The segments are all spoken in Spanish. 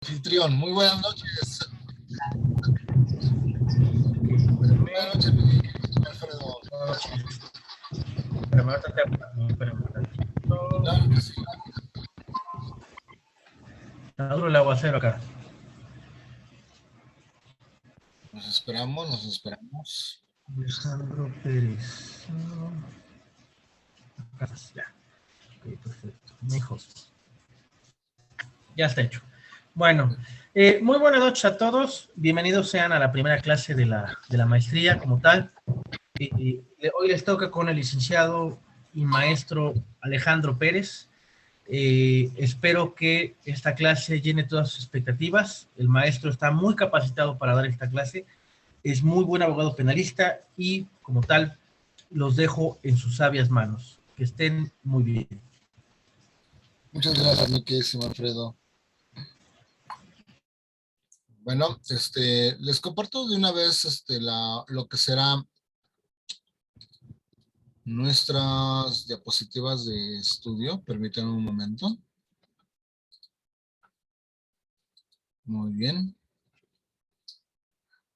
Anfitrión, muy buenas noches. Buenas noches, mi querido Alfredo. Claro que sí. Está duro el aguacero acá. Nos esperamos, nos esperamos. Alejandro Pérez. Acá, ya. Ok, perfecto. Hijos. Ya está hecho. Bueno, muy buenas noches a todos. Bienvenidos sean a la primera clase de la maestría como tal. Hoy les toca con el licenciado y maestro Alejandro Pérez. Espero que esta clase llene todas sus expectativas. El maestro está muy capacitado para dar esta clase. Es muy buen abogado penalista y, como tal, los dejo en sus sabias manos. Que estén muy bien. Muchas gracias, mi queridísimo Alfredo. Bueno, les comparto de una vez lo que será nuestras diapositivas de estudio. Permítanme un momento. Muy bien.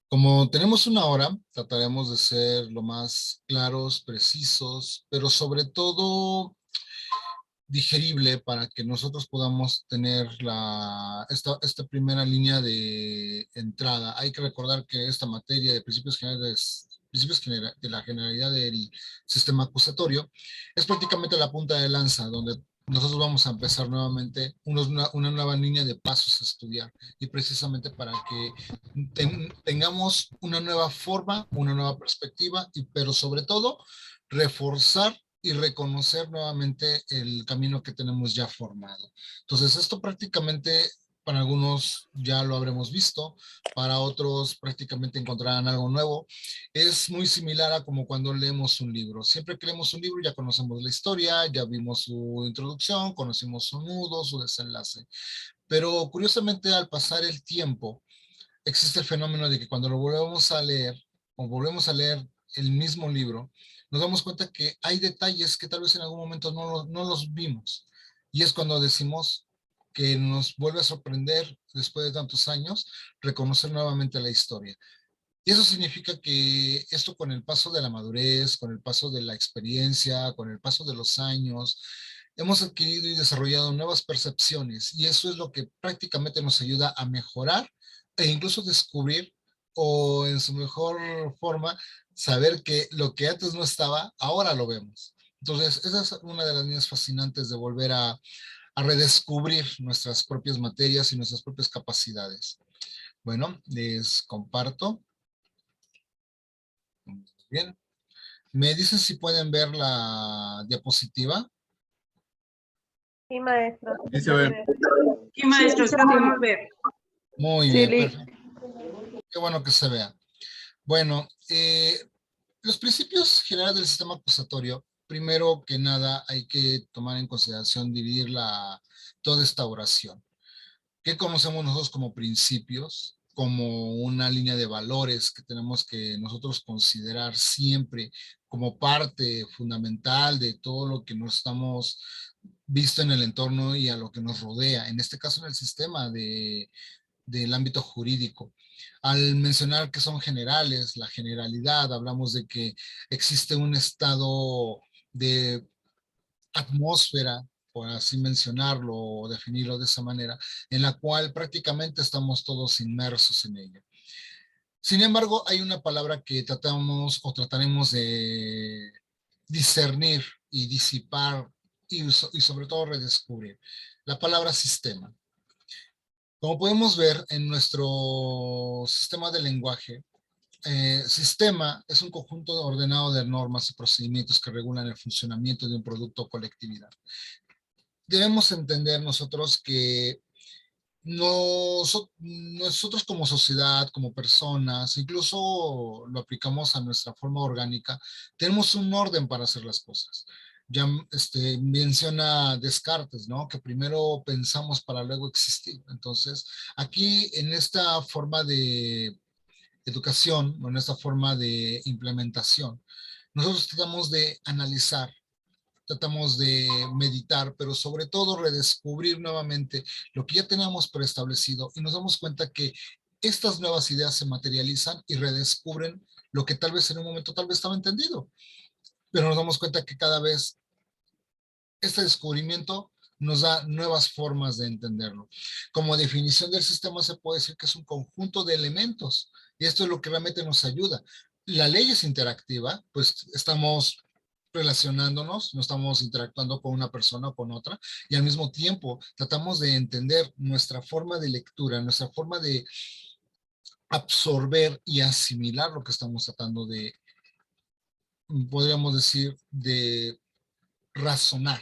Como tenemos una hora, trataremos de ser lo más claros, precisos, pero sobre todo digerible para que nosotros podamos tener esta primera línea de entrada. Hay que recordar que esta materia de de la generalidad del sistema acusatorio es prácticamente la punta de lanza donde nosotros vamos a empezar nuevamente una nueva línea de pasos a estudiar y precisamente para que tengamos una nueva forma, una nueva perspectiva, pero sobre todo reforzar y reconocer nuevamente el camino que tenemos ya formado. Entonces, esto prácticamente para algunos ya lo habremos visto, para otros prácticamente encontrarán algo nuevo. Es muy similar a como cuando leemos un libro. Siempre que leemos un libro ya conocemos la historia, ya vimos su introducción, conocimos su nudo, su desenlace. Pero curiosamente al pasar el tiempo, existe el fenómeno de que cuando lo volvemos a leer o volvemos a leer el mismo libro, nos damos cuenta que hay detalles que tal vez en algún momento no los vimos. Y es cuando decimos que nos vuelve a sorprender, después de tantos años, reconocer nuevamente la historia. Y eso significa que esto con el paso de la madurez, con el paso de la experiencia, con el paso de los años, hemos adquirido y desarrollado nuevas percepciones y eso es lo que prácticamente nos ayuda a mejorar e incluso descubrir o en su mejor forma saber que lo que antes no estaba, ahora lo vemos. Entonces, esa es una de las líneas fascinantes de volver a redescubrir nuestras propias materias y nuestras propias capacidades. Bueno, les comparto. Bien. ¿Me dicen si pueden ver la diapositiva? Sí, maestro. Sí, se ve. Sí, maestro, sí podemos ver. Muy Sí, bien, perfecto. Qué bueno que se vea. Bueno, los principios generales del sistema acusatorio, primero que nada hay que tomar en consideración dividir toda esta oración. ¿Qué conocemos nosotros como principios? Como una línea de valores que tenemos que nosotros considerar siempre como parte fundamental de todo lo que nos estamos visto en el entorno y a lo que nos rodea, en este caso en el sistema del ámbito jurídico. Al mencionar que son generales, la generalidad, hablamos de que existe un estado de atmósfera, por así mencionarlo o definirlo de esa manera, en la cual prácticamente estamos todos inmersos en ella. Sin embargo, hay una palabra que tratamos o trataremos de discernir y disipar y sobre todo redescubrir. La palabra sistema. Como podemos ver en nuestro sistema de lenguaje, sistema es un conjunto ordenado de normas y procedimientos que regulan el funcionamiento de un producto o colectividad. Debemos entender nosotros que nosotros como sociedad, como personas, incluso lo aplicamos a nuestra forma orgánica, tenemos un orden para hacer las cosas. Ya menciona Descartes, ¿no? Que primero pensamos para luego existir. Entonces, aquí en esta forma de educación, o en esta forma de implementación, nosotros tratamos de analizar, tratamos de meditar, pero sobre todo redescubrir nuevamente lo que ya teníamos preestablecido y nos damos cuenta que estas nuevas ideas se materializan y redescubren lo que tal vez en un momento tal vez estaba entendido, pero nos damos cuenta que cada vez este descubrimiento nos da nuevas formas de entenderlo. Como definición del sistema se puede decir que es un conjunto de elementos y esto es lo que realmente nos ayuda. La ley es interactiva, pues estamos relacionándonos, no estamos interactuando con una persona o con otra, y al mismo tiempo tratamos de entender nuestra forma de lectura, nuestra forma de absorber y asimilar lo que estamos tratando de, podríamos decir, de razonar,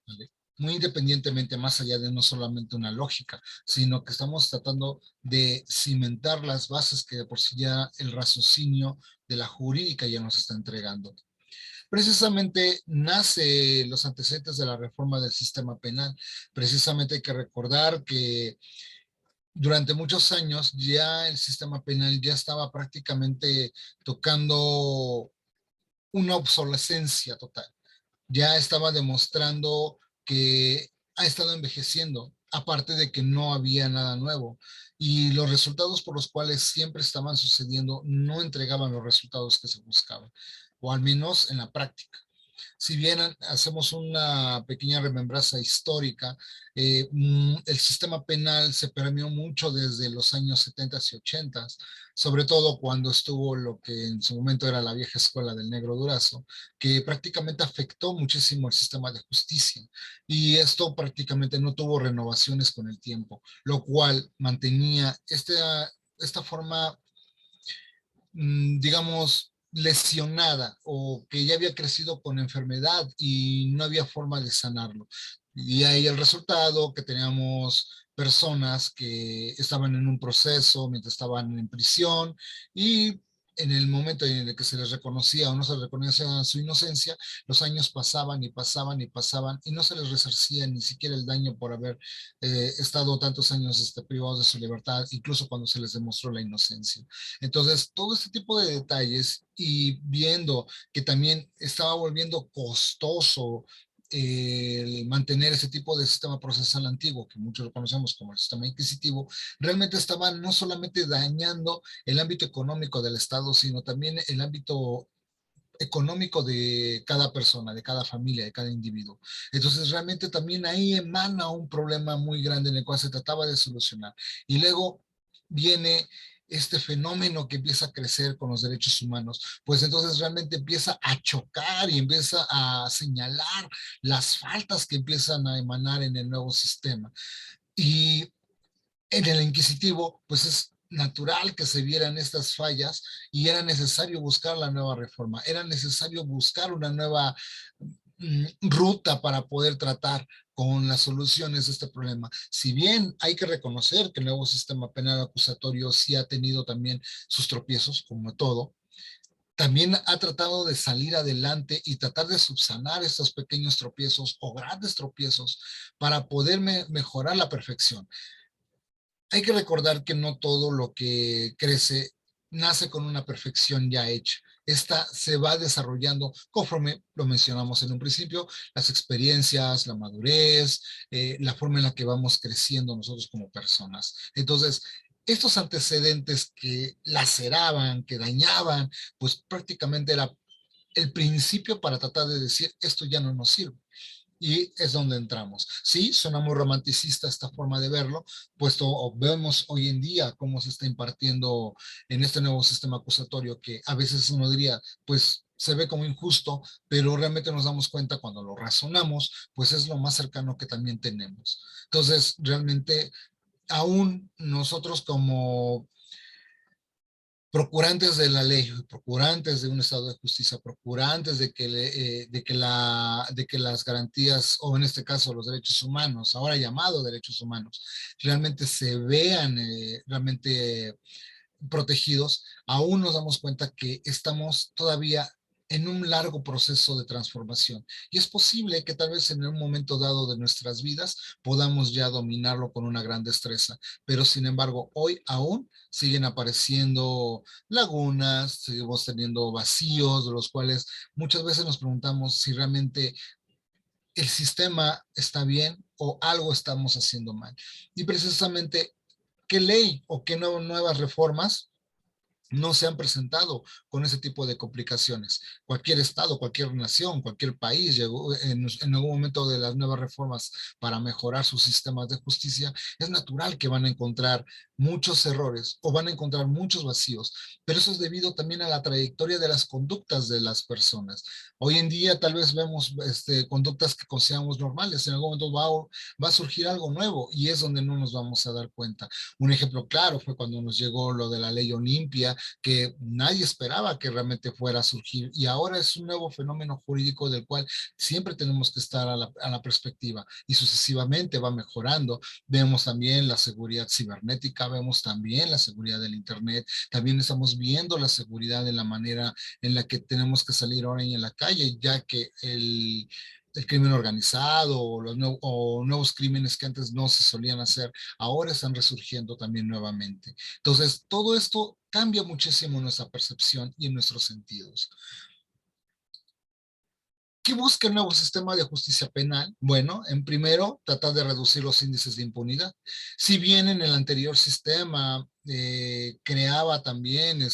¿vale? Muy independientemente, más allá de no solamente una lógica, sino que estamos tratando de cimentar las bases que de por sí ya el raciocinio de la jurídica ya nos está entregando. Precisamente nace los antecedentes de la reforma del sistema penal. Precisamente hay que recordar que durante muchos años ya el sistema penal ya estaba prácticamente tocando una obsolescencia total. Ya estaba demostrando que ha estado envejeciendo, aparte de que no había nada nuevo. Y los resultados por los cuales siempre estaban sucediendo no entregaban los resultados que se buscaban, o al menos en la práctica. Si bien hacemos una pequeña remembranza histórica, el sistema penal se permeó mucho desde los años 70 y 80, sobre todo cuando estuvo lo que en su momento era la vieja escuela del Negro Durazo, que prácticamente afectó muchísimo el sistema de justicia. Y esto prácticamente no tuvo renovaciones con el tiempo, lo cual mantenía esta forma, digamos, lesionada o que ya había crecido con enfermedad y no había forma de sanarlo. Y ahí el resultado que teníamos personas que estaban en un proceso mientras estaban en prisión y en el momento en el que se les reconocía o no se les reconocía su inocencia, los años pasaban y pasaban y pasaban y no se les resarcía ni siquiera el daño por haber estado tantos años privados de su libertad, incluso cuando se les demostró la inocencia. Entonces, todo este tipo de detalles y viendo que también estaba volviendo costoso el mantener ese tipo de sistema procesal antiguo, que muchos lo conocemos como el sistema inquisitivo, realmente estaban no solamente dañando el ámbito económico del Estado, sino también el ámbito económico de cada persona, de cada familia, de cada individuo. Entonces realmente también ahí emana un problema muy grande en el cual se trataba de solucionar. Y luego viene este fenómeno que empieza a crecer con los derechos humanos, pues entonces realmente empieza a chocar y empieza a señalar las faltas que empiezan a emanar en el nuevo sistema. Y en el inquisitivo, pues es natural que se vieran estas fallas y era necesario buscar la nueva reforma, era necesario buscar una nueva ruta para poder tratar con las soluciones de este problema. Si bien hay que reconocer que el nuevo sistema penal acusatorio sí ha tenido también sus tropiezos, como todo, también ha tratado de salir adelante y tratar de subsanar estos pequeños tropiezos o grandes tropiezos para poder mejorar la perfección. Hay que recordar que no todo lo que crece nace con una perfección ya hecha. Esta se va desarrollando conforme lo mencionamos en un principio, las experiencias, la madurez, la forma en la que vamos creciendo nosotros como personas. Entonces, estos antecedentes que laceraban, que dañaban, pues prácticamente era el principio para tratar de decir esto ya no nos sirve. Y es donde entramos. Sí, suena muy romanticista esta forma de verlo, puesto vemos hoy en día cómo se está impartiendo en este nuevo sistema acusatorio que a veces uno diría, pues se ve como injusto, pero realmente nos damos cuenta cuando lo razonamos, pues es lo más cercano que también tenemos. Entonces, realmente, aún nosotros como procurantes de la ley, procurantes de un estado de justicia, procurantes de que las garantías, o en este caso los derechos humanos, ahora llamados derechos humanos, realmente se vean realmente protegidos, aún nos damos cuenta que estamos todavía en un largo proceso de transformación. Y es posible que tal vez en un momento dado de nuestras vidas podamos ya dominarlo con una gran destreza, pero sin embargo hoy aún siguen apareciendo lagunas, seguimos teniendo vacíos, de los cuales muchas veces nos preguntamos si realmente el sistema está bien o algo estamos haciendo mal. Y precisamente, ¿qué ley o qué nuevas reformas no se han presentado con ese tipo de complicaciones? Cualquier estado, cualquier nación, cualquier país llegó en algún momento de las nuevas reformas para mejorar sus sistemas de justicia. Es natural que van a encontrar muchos errores o van a encontrar muchos vacíos, pero eso es debido también a la trayectoria de las conductas de las personas. Hoy en día tal vez vemos conductas que consideramos normales, en algún momento va a surgir algo nuevo y es donde no nos vamos a dar cuenta. Un ejemplo claro fue cuando nos llegó lo de la ley Olimpia, que nadie esperaba que realmente fuera a surgir, y ahora es un nuevo fenómeno jurídico del cual siempre tenemos que estar a la perspectiva, y sucesivamente va mejorando. Vemos también la seguridad cibernética, vemos también la seguridad del internet, también estamos viendo la seguridad en la manera en la que tenemos que salir ahora en la calle, ya que el crimen organizado o nuevos crímenes que antes no se solían hacer, ahora están resurgiendo también nuevamente. Entonces, todo esto cambia muchísimo nuestra percepción y en nuestros sentidos. ¿Qué busca el nuevo sistema de justicia penal? Bueno, en primero, tratar de reducir los índices de impunidad. Si bien en el anterior sistema creaba también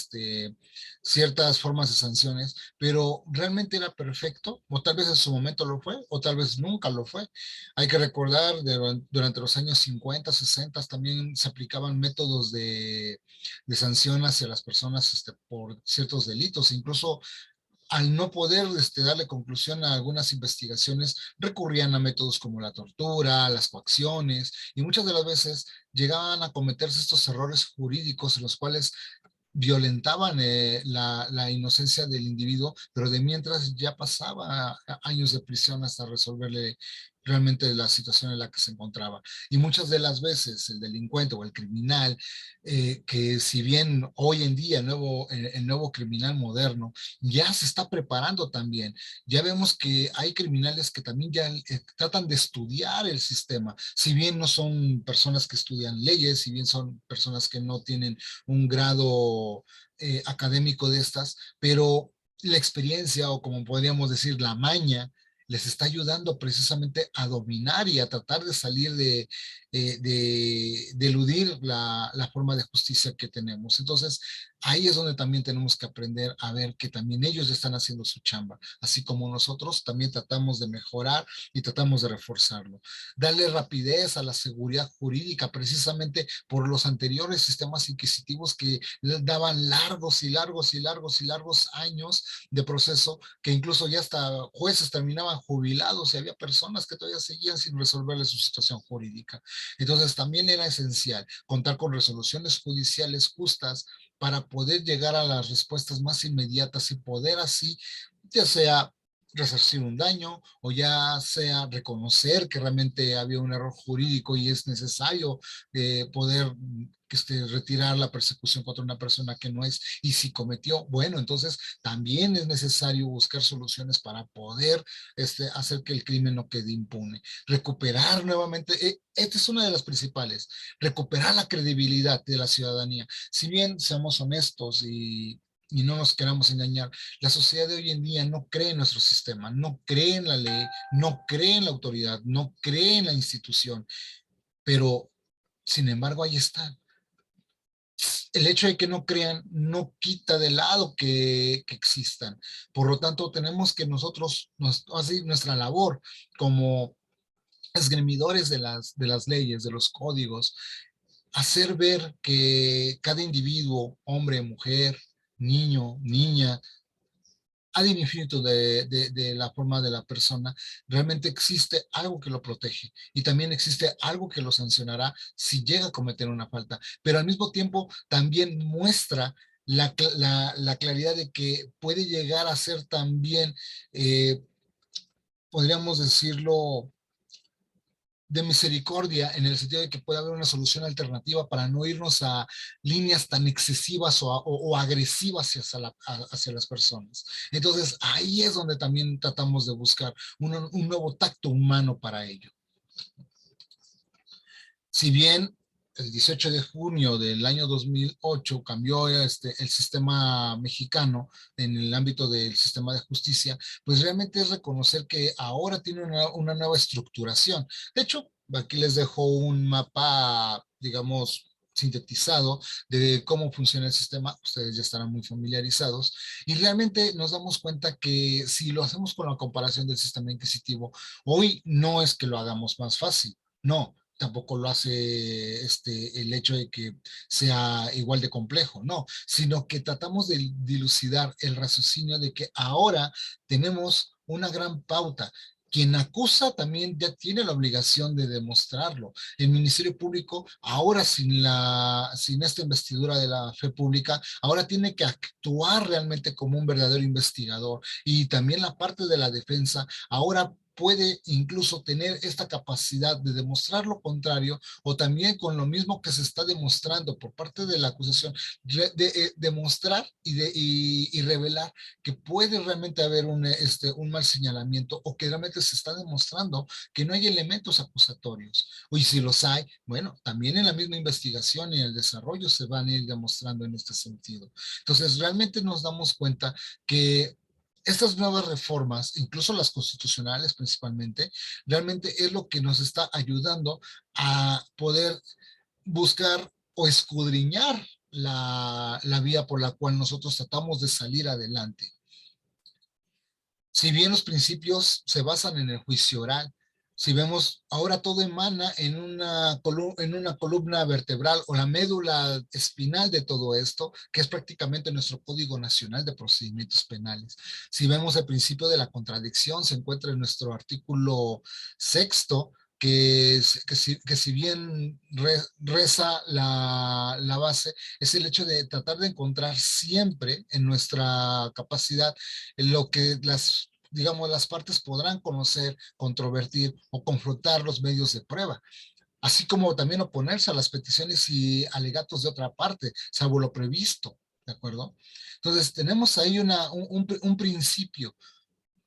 ciertas formas de sanciones, pero realmente era perfecto, o tal vez en su momento lo fue, o tal vez nunca lo fue. Hay que recordar, durante los años 50, 60, también se aplicaban métodos de sanción hacia las personas por ciertos delitos, incluso al no poder darle conclusión a algunas investigaciones, recurrían a métodos como la tortura, las coacciones, y muchas de las veces llegaban a cometerse estos errores jurídicos en los cuales violentaban la inocencia del individuo, pero de mientras ya pasaba años de prisión hasta resolverle realmente la situación en la que se encontraba. Y muchas de las veces el delincuente o el criminal, que si bien hoy en día el nuevo criminal moderno ya se está preparando también, ya vemos que hay criminales que también ya tratan de estudiar el sistema, si bien no son personas que estudian leyes, si bien son personas que no tienen un grado académico de estas, pero la experiencia, o como podríamos decir, la maña, les está ayudando precisamente a dominar y a tratar de salir de eludir la forma de justicia que tenemos. Entonces, ahí es donde también tenemos que aprender a ver que también ellos están haciendo su chamba, así como nosotros también tratamos de mejorar y tratamos de reforzarlo. Darle rapidez a la seguridad jurídica, precisamente por los anteriores sistemas inquisitivos que daban largos y largos y largos y largos años de proceso, que incluso ya hasta jueces terminaban jubilados y había personas que todavía seguían sin resolverle su situación jurídica. Entonces también era esencial contar con resoluciones judiciales justas para poder llegar a las respuestas más inmediatas y poder así, ya sea resarcir un daño o ya sea reconocer que realmente había un error jurídico y es necesario poder retirar la persecución contra una persona que no es, y si cometió, bueno, entonces también es necesario buscar soluciones para poder hacer que el crimen no quede impune. Recuperar nuevamente, esta es una de las principales, recuperar la credibilidad de la ciudadanía. Si bien seamos honestos y no nos queramos engañar, la sociedad de hoy en día no cree en nuestro sistema, no cree en la ley, no cree en la autoridad, no cree en la institución, pero sin embargo ahí está. El hecho de que no crean no quita de lado que existan. Por lo tanto, tenemos que nosotros, así nuestra labor como esgrimidores de las leyes, de los códigos, hacer ver que cada individuo, hombre, mujer, niño, niña, ad infinitum de la forma de la persona, realmente existe algo que lo protege y también existe algo que lo sancionará si llega a cometer una falta, pero al mismo tiempo también muestra la claridad de que puede llegar a ser también, podríamos decirlo, de misericordia en el sentido de que puede haber una solución alternativa para no irnos a líneas tan excesivas o agresivas hacia las personas. Entonces, ahí es donde también tratamos de buscar un nuevo tacto humano para ello. Si bien el 18 de junio del año 2008 cambió el sistema mexicano en el ámbito del sistema de justicia, pues realmente es reconocer que ahora tiene una nueva estructuración. De hecho, aquí les dejo un mapa, digamos, sintetizado de cómo funciona el sistema. Ustedes ya estarán muy familiarizados y realmente nos damos cuenta que si lo hacemos con la comparación del sistema inquisitivo, hoy no es que lo hagamos más fácil, no, tampoco lo hace el hecho de que sea igual de complejo, no, sino que tratamos de dilucidar el raciocinio de que ahora tenemos una gran pauta. Quien acusa también ya tiene la obligación de demostrarlo. El Ministerio Público, ahora sin esta investidura de la fe pública, ahora tiene que actuar realmente como un verdadero investigador. Y también la parte de la defensa ahora puede incluso tener esta capacidad de demostrar lo contrario o también con lo mismo que se está demostrando por parte de la acusación, demostrar y revelar que puede realmente haber un mal señalamiento o que realmente se está demostrando que no hay elementos acusatorios. Y si los hay, bueno, también en la misma investigación y el desarrollo se van a ir demostrando en este sentido. Entonces, realmente nos damos cuenta que estas nuevas reformas, incluso las constitucionales principalmente, realmente es lo que nos está ayudando a poder buscar o escudriñar la vía por la cual nosotros tratamos de salir adelante. Si bien los principios se basan en el juicio oral, si vemos, ahora todo emana en una columna vertebral o la médula espinal de todo esto, que es prácticamente nuestro Código Nacional de Procedimientos Penales. Si vemos el principio de la contradicción, se encuentra en nuestro artículo 6º, que si bien reza la base, es el hecho de tratar de encontrar siempre en nuestra capacidad lo que digamos, las partes podrán conocer, controvertir o confrontar los medios de prueba, así como también oponerse a las peticiones y alegatos de otra parte, salvo lo previsto, ¿de acuerdo? Entonces, tenemos ahí un principio.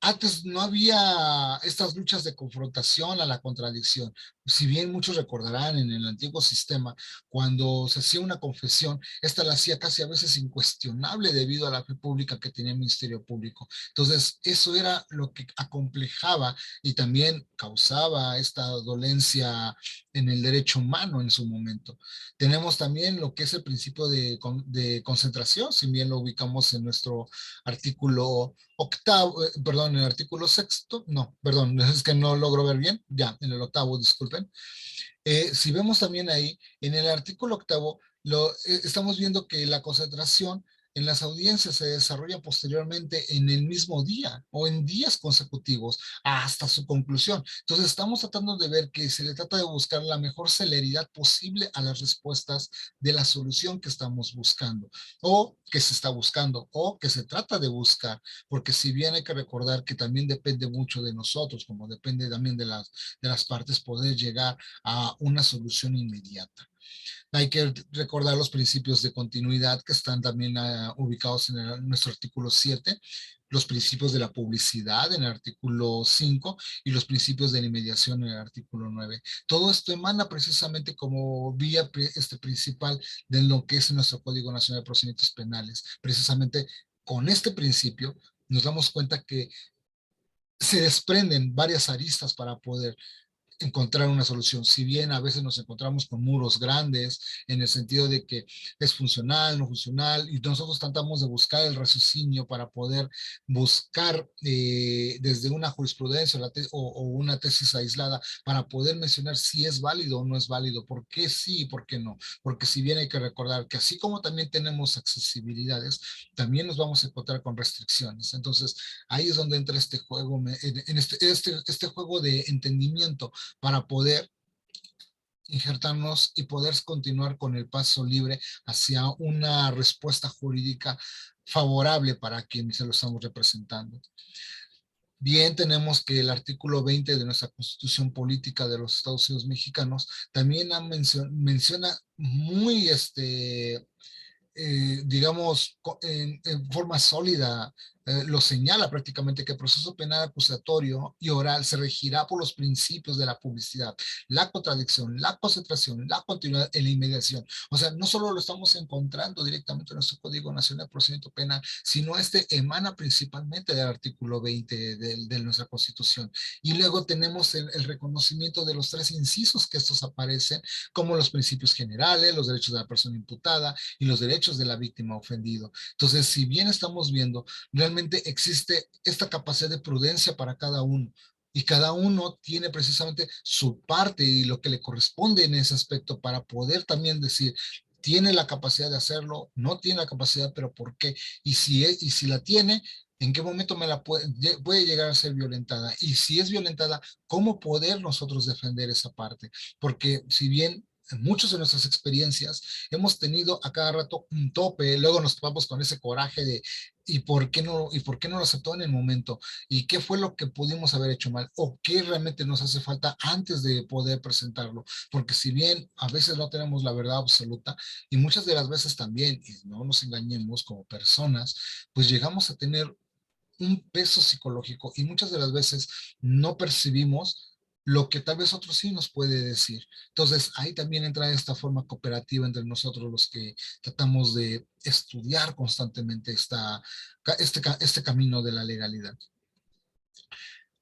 Antes no había estas luchas de confrontación a la contradicción. Si bien muchos recordarán en el antiguo sistema, cuando se hacía una confesión, esta la hacía casi a veces incuestionable debido a la fe pública que tenía el Ministerio Público. Entonces, eso era lo que acomplejaba y también causaba esta dolencia en el derecho humano en su momento. Tenemos también lo que es el principio de concentración, si bien lo ubicamos en nuestro artículo perdón, en el artículo 6º, no, perdón, es que no logro ver bien, ya, en el 8º, disculpen. Si vemos también ahí, en el artículo 8º, estamos viendo que la concentración en las audiencias se desarrolla posteriormente en el mismo día o en días consecutivos hasta su conclusión. Entonces estamos tratando de ver que se le trata de buscar la mejor celeridad posible a las respuestas de la solución que estamos buscando o que se está buscando o que se trata de buscar, porque si bien hay que recordar que también depende mucho de nosotros, como depende también de las partes, poder llegar a una solución inmediata. Hay que recordar los principios de continuidad que están también ubicados en nuestro artículo 7, los principios de la publicidad en el artículo 5 y los principios de la inmediación en el artículo 9. Todo esto emana precisamente como vía principal de lo que es nuestro Código Nacional de Procedimientos Penales. Precisamente con este principio nos damos cuenta que se desprenden varias aristas para poder encontrar una solución. Si bien a veces nos encontramos con muros grandes en el sentido de que es funcional, no funcional, y nosotros tratamos de buscar el raciocinio para poder buscar desde una jurisprudencia o una tesis aislada para poder mencionar si es válido o no es válido, por qué sí y por qué no. Porque si bien hay que recordar que así como también tenemos accesibilidades, también nos vamos a encontrar con restricciones. Entonces, ahí es donde entra este juego, en este juego de entendimiento para poder injertarnos y poder continuar con el paso libre hacia una respuesta jurídica favorable para quienes se lo estamos representando. Bien, tenemos que el artículo 20 de nuestra Constitución Política de los Estados Unidos Mexicanos también menciona muy, digamos, en forma sólida, lo señala prácticamente que el proceso penal acusatorio y oral se regirá por los principios de la publicidad, la contradicción, la concentración, la continuidad en la inmediación. O sea, no solo lo estamos encontrando directamente en nuestro Código Nacional de Procedimiento Penal, sino emana principalmente del artículo 20 de nuestra Constitución. Y luego tenemos el reconocimiento de los 3 incisos que estos aparecen, como los principios generales, los derechos de la persona imputada y los derechos de la víctima ofendido. Entonces, si bien estamos viendo, realmente existe esta capacidad de prudencia para cada uno. Y cada uno tiene precisamente su parte y lo que le corresponde en ese aspecto para poder también decir, tiene la capacidad de hacerlo, no tiene la capacidad, pero ¿por qué? Y si la tiene, ¿en qué momento puede llegar a ser violentada? Y si es violentada, ¿cómo poder nosotros defender esa parte? Porque si bien en muchas de nuestras experiencias hemos tenido a cada rato un tope, luego nos topamos con ese coraje de ¿y por qué no lo aceptó en el momento? ¿Y qué fue lo que pudimos haber hecho mal? ¿O qué realmente nos hace falta antes de poder presentarlo? Porque si bien a veces no tenemos la verdad absoluta y muchas de las veces también, y no nos engañemos como personas, pues llegamos a tener un peso psicológico y muchas de las veces no percibimos lo que tal vez otros sí nos puede decir. Entonces, ahí también entra esta forma cooperativa entre nosotros los que tratamos de estudiar constantemente este camino de la legalidad.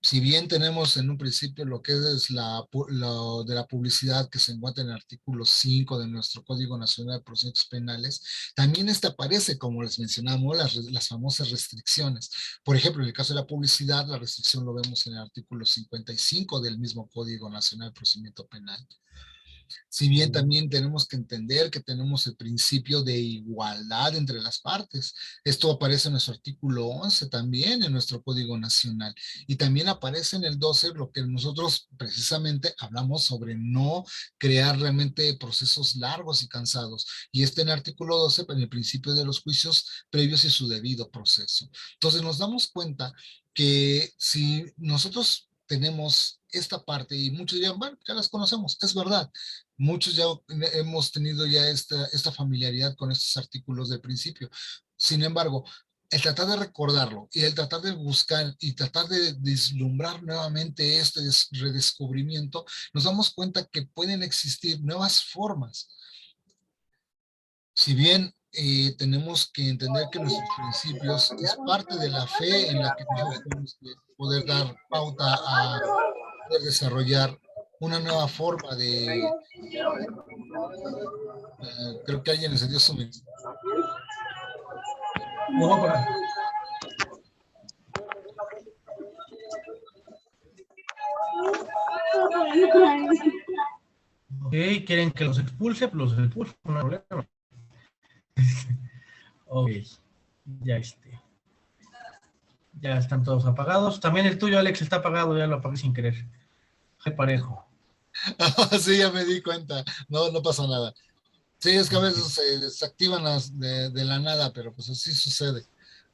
Si bien tenemos en un principio lo que es lo de la publicidad que se encuentra en el artículo 5 de nuestro Código Nacional de Procedimientos Penales, también aparece, como les mencionamos, las famosas restricciones. Por ejemplo, en el caso de la publicidad, la restricción lo vemos en el artículo 55 del mismo Código Nacional de Procedimiento Penal. Si bien también tenemos que entender que tenemos el principio de igualdad entre las partes. Esto aparece en nuestro artículo 11 también en nuestro Código Nacional. Y también aparece en el 12 lo que nosotros precisamente hablamos sobre no crear realmente procesos largos y cansados. Y en el artículo 12 en el principio de los juicios previos y su debido proceso. Entonces nos damos cuenta que si nosotros tenemos esta parte y muchos dirán, bueno, ya las conocemos, es verdad. Muchos ya hemos tenido ya esta familiaridad con estos artículos del principio. Sin embargo, el tratar de recordarlo y el tratar de buscar y tratar de vislumbrar nuevamente este redescubrimiento, nos damos cuenta que pueden existir nuevas formas. Si bien tenemos que entender que nuestros principios es parte de la fe en la que nosotros tenemos que poder dar pauta a poder desarrollar una nueva forma de... creo que alguien encendió su mensaje. Ok, ¿quieren que los expulse? Pues los expulso, no hay problema. Ok, ya están todos apagados. También el tuyo, Alex, está apagado, ya lo apagué sin querer. Qué parejo. Sí, ya me di cuenta. No, no pasa nada. Sí, es que a veces se desactivan de la nada, pero pues así sucede.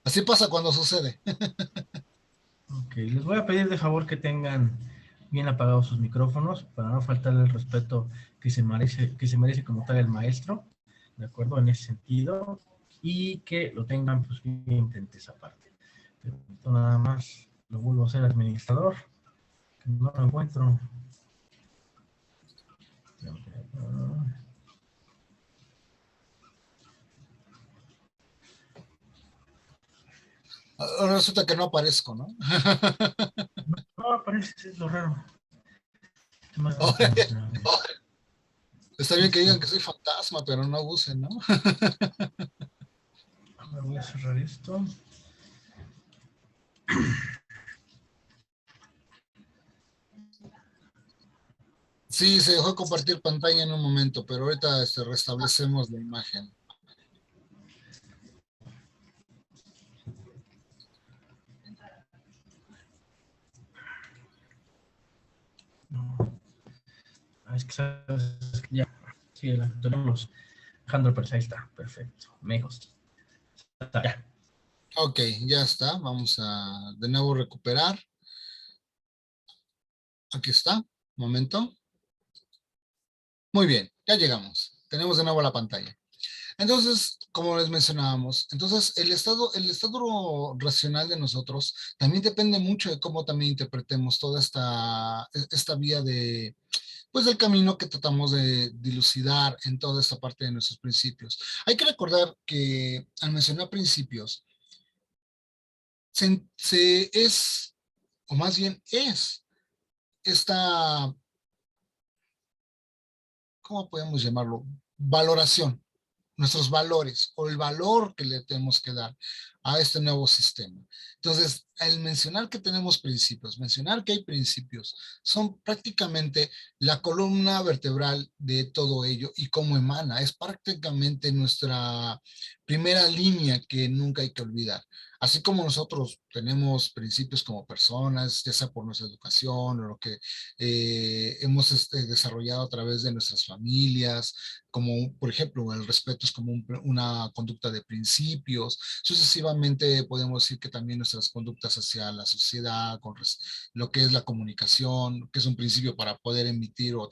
Así pasa cuando sucede. Ok, les voy a pedir de favor que tengan bien apagados sus micrófonos para no faltarle el respeto que se merece como tal el maestro, ¿de acuerdo? En ese sentido, y que lo tengan pues bien intente esa parte. Nada más lo vuelvo a hacer administrador, que no lo encuentro. Ahora resulta que no aparezco, ¿no? No, aparece, es lo raro. Está bien que digan que soy fantasma, pero no abusen, ¿no? Ahora voy a cerrar esto. Sí, se dejó compartir pantalla en un momento, pero ahorita restablecemos la imagen. No. Es que sabes que ya. Sí, tenemos Alejandro, pero ahí está. Perfecto. Mejos. Ya. Ok, ya está. Vamos a de nuevo recuperar. Aquí está, un momento. Muy bien, ya llegamos. Tenemos de nuevo la pantalla. Entonces, como les mencionábamos, entonces el estado racional de nosotros también depende mucho de cómo también interpretemos toda esta vía de, pues del camino que tratamos de dilucidar en toda esta parte de nuestros principios. Hay que recordar que al mencionar principios, o más bien es esta, ¿cómo podemos llamarlo? Valoración, nuestros valores o el valor que le tenemos que dar a este nuevo sistema. Entonces, al mencionar que tenemos principios, mencionar que hay principios, son prácticamente la columna vertebral de todo ello y cómo emana. Es prácticamente nuestra primera línea que nunca hay que olvidar. Así como nosotros tenemos principios como personas, ya sea por nuestra educación o lo que hemos desarrollado a través de nuestras familias, como por ejemplo el respeto es como una conducta de principios. Sucesivamente podemos decir que también nuestras conductas hacia la sociedad, lo que es la comunicación, que es un principio para poder emitir o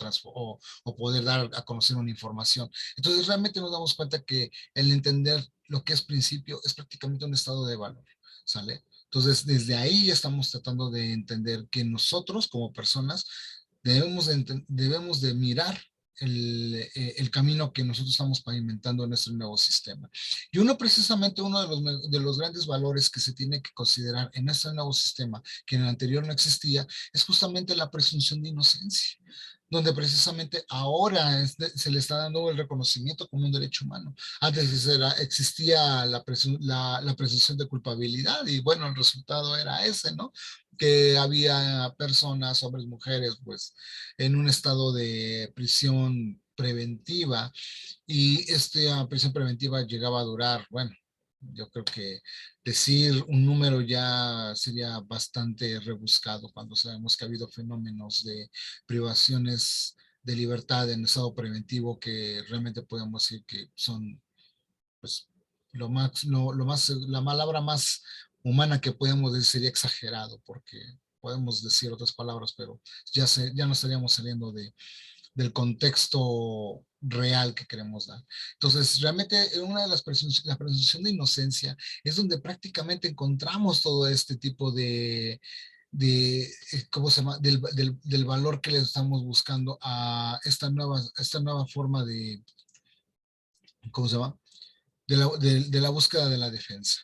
poder dar a conocer una información. Entonces realmente nos damos cuenta que el entender lo que es principio es prácticamente un estado de valor, ¿sale? Entonces, desde ahí estamos tratando de entender que nosotros como personas debemos de mirar el camino que nosotros estamos pavimentando en nuestro nuevo sistema. Y precisamente uno de los grandes valores que se tiene que considerar en este nuevo sistema, que en el anterior no existía, es justamente la presunción de inocencia, donde precisamente ahora se le está dando el reconocimiento como un derecho humano. Antes existía la presunción de culpabilidad y bueno, el resultado era ese, ¿no? Que había personas, hombres, mujeres, pues en un estado de prisión preventiva y esta prisión preventiva llegaba a durar, bueno, yo creo que decir un número ya sería bastante rebuscado cuando sabemos que ha habido fenómenos de privaciones de libertad en estado preventivo que realmente podemos decir que son, pues, la palabra más humana que podemos decir sería exagerado, porque podemos decir otras palabras, pero ya no estaríamos saliendo del contexto real que queremos dar. Entonces, realmente una de la presunción de inocencia es donde prácticamente encontramos todo este tipo ¿cómo se llama? Del valor que le estamos buscando a esta nueva forma de, ¿cómo se llama? De la búsqueda de la defensa.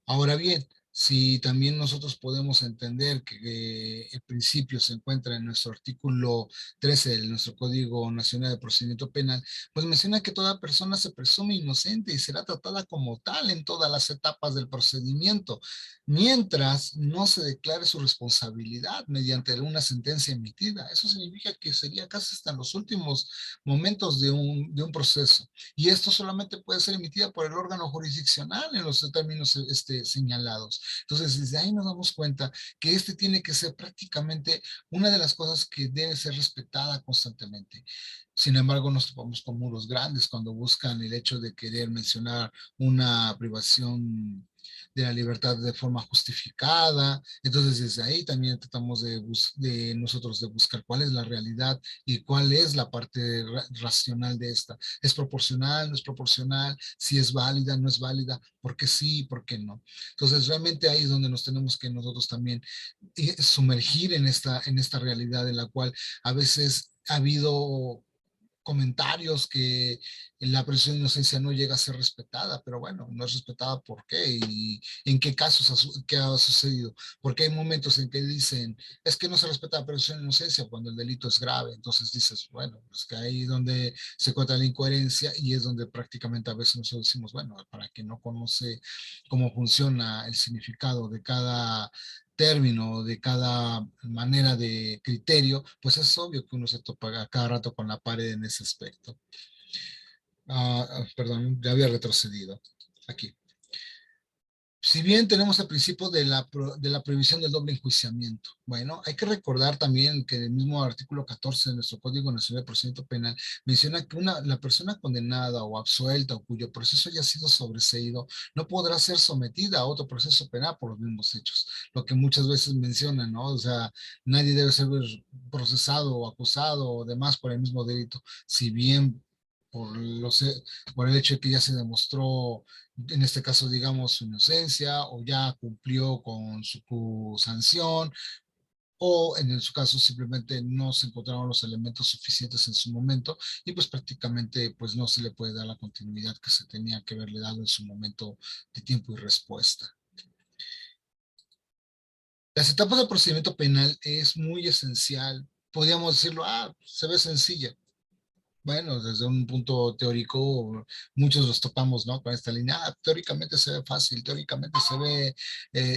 Ahora bien, si también nosotros podemos entender que el principio se encuentra en nuestro artículo 13 de nuestro Código Nacional de Procedimiento Penal, pues menciona que toda persona se presume inocente y será tratada como tal en todas las etapas del procedimiento, mientras no se declare su responsabilidad mediante una sentencia emitida. Eso significa que sería casi hasta los últimos momentos de un proceso. Y esto solamente puede ser emitida por el órgano jurisdiccional en los términos señalados. Entonces, desde ahí nos damos cuenta que este tiene que ser prácticamente una de las cosas que debe ser respetada constantemente. Sin embargo, nos topamos con muros grandes cuando buscan el hecho de querer mencionar una privación de la libertad de forma justificada. Entonces, desde ahí también tratamos de nosotros de buscar cuál es la realidad y cuál es la parte racional de esta. ¿Es proporcional? ¿No es proporcional? ¿Si es válida? ¿No es válida? ¿Por qué sí? ¿Por qué no? Entonces, realmente ahí es donde nos tenemos que nosotros también sumergir en esta realidad en la cual a veces ha habido comentarios que la presunción de inocencia no llega a ser respetada, pero bueno, no es respetada ¿por qué? ¿Y en qué casos qué ha sucedido? Porque hay momentos en que dicen, es que no se respeta la presunción de inocencia cuando el delito es grave, entonces dices, bueno, es que ahí es donde se encuentra la incoherencia y es donde prácticamente a veces nosotros decimos, bueno, para quien no conoce cómo funciona el significado de cada término, de cada manera de criterio, pues es obvio que uno se topa a cada rato con la pared en ese aspecto. Perdón, ya había retrocedido. Aquí. Si bien tenemos el principio de la prohibición del doble enjuiciamiento, bueno, hay que recordar también que el mismo artículo 14 de nuestro Código Nacional de Procedimiento Penal menciona que la persona condenada o absuelta o cuyo proceso haya sido sobreseído no podrá ser sometida a otro proceso penal por los mismos hechos, lo que muchas veces mencionan, ¿no? O sea, nadie debe ser procesado o acusado o demás por el mismo delito, si bien por el hecho de que ya se demostró en este caso, digamos, su inocencia o ya cumplió con su sanción o en su caso simplemente no se encontraron los elementos suficientes en su momento y pues prácticamente pues no se le puede dar la continuidad que se tenía que haberle dado en su momento de tiempo y respuesta. Las etapas del procedimiento penal es muy esencial. Podríamos decirlo, se ve sencilla. Bueno, desde un punto teórico, muchos los topamos, ¿no? Con esta línea, teóricamente se ve fácil, teóricamente se ve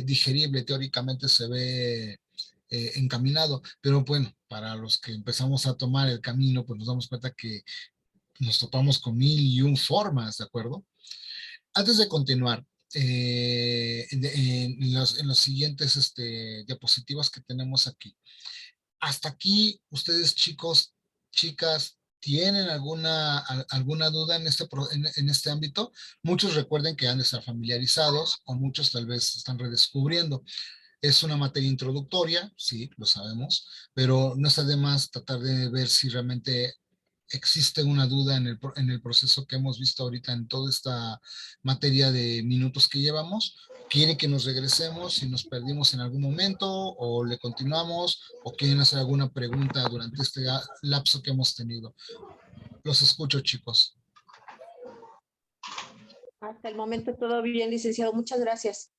digerible, teóricamente se ve encaminado, pero bueno, para los que empezamos a tomar el camino, pues nos damos cuenta que nos topamos con 1001 formas, ¿de acuerdo? Antes de continuar, en los siguientes diapositivas que tenemos aquí, hasta aquí, ustedes chicos, chicas, ¿tienen alguna duda en este ámbito? Muchos recuerden que han de estar familiarizados o muchos tal vez están redescubriendo. Es una materia introductoria, sí, lo sabemos, pero no está de más tratar de ver si realmente existe una duda en el proceso que hemos visto ahorita en toda esta materia de minutos que llevamos. ¿Quiere que nos regresemos si nos perdimos en algún momento o le continuamos o quieren hacer alguna pregunta durante este lapso que hemos tenido? Los escucho, chicos. Hasta el momento todo bien, licenciado. Muchas gracias.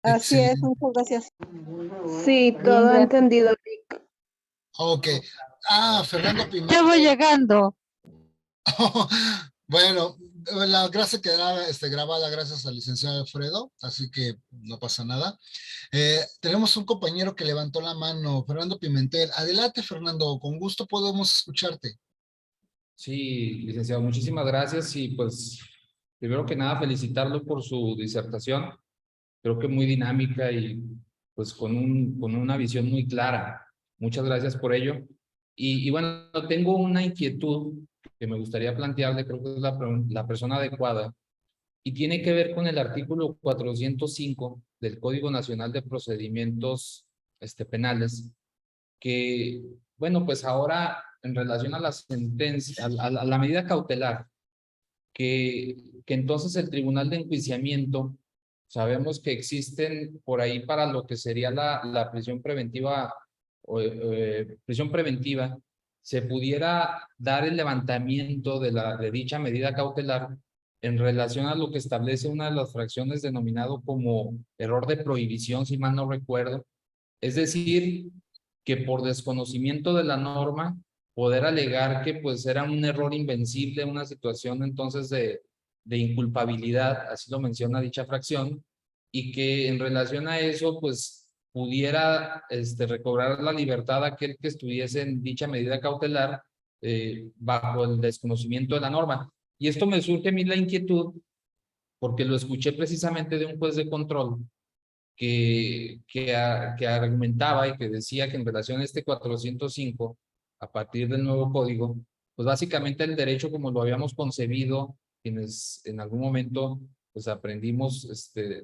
Así es, Excelente. muchas gracias. Sí, Bien, todo gracias. entendido. Ok. Fernando Pimentel. Ya voy llegando. Bueno, la clase quedará grabada gracias al licenciado Alfredo, así que no pasa nada. Tenemos un compañero que levantó la mano, Fernando Pimentel. Adelante, Fernando, con gusto podemos escucharte. Sí, licenciado, muchísimas gracias y pues primero que nada felicitarlo por su disertación. Creo que muy dinámica y pues con una visión muy clara. Muchas gracias por ello. Y bueno, tengo una inquietud que me gustaría plantearle, creo que es la persona adecuada, y tiene que ver con el artículo 405 del Código Nacional de Procedimientos Penales, que, bueno, pues ahora en relación a la sentencia, a la medida cautelar, que entonces el Tribunal de Enjuiciamiento, sabemos que existen por ahí para lo que sería la prisión preventiva, prisión preventiva, se pudiera dar el levantamiento de dicha medida cautelar en relación a lo que establece una de las fracciones denominado como error de prohibición, si mal no recuerdo. Es decir, que por desconocimiento de la norma, poder alegar que pues era un error invencible, una situación entonces de inculpabilidad, así lo menciona dicha fracción, y que en relación a eso pues pudiera recobrar la libertad aquel que estuviese en dicha medida cautelar bajo el desconocimiento de la norma. Y esto me surge a mí la inquietud porque lo escuché precisamente de un juez de control que argumentaba y que decía que en relación a este 405, a partir del nuevo código, pues básicamente el derecho como lo habíamos concebido, quienes en algún momento pues aprendimos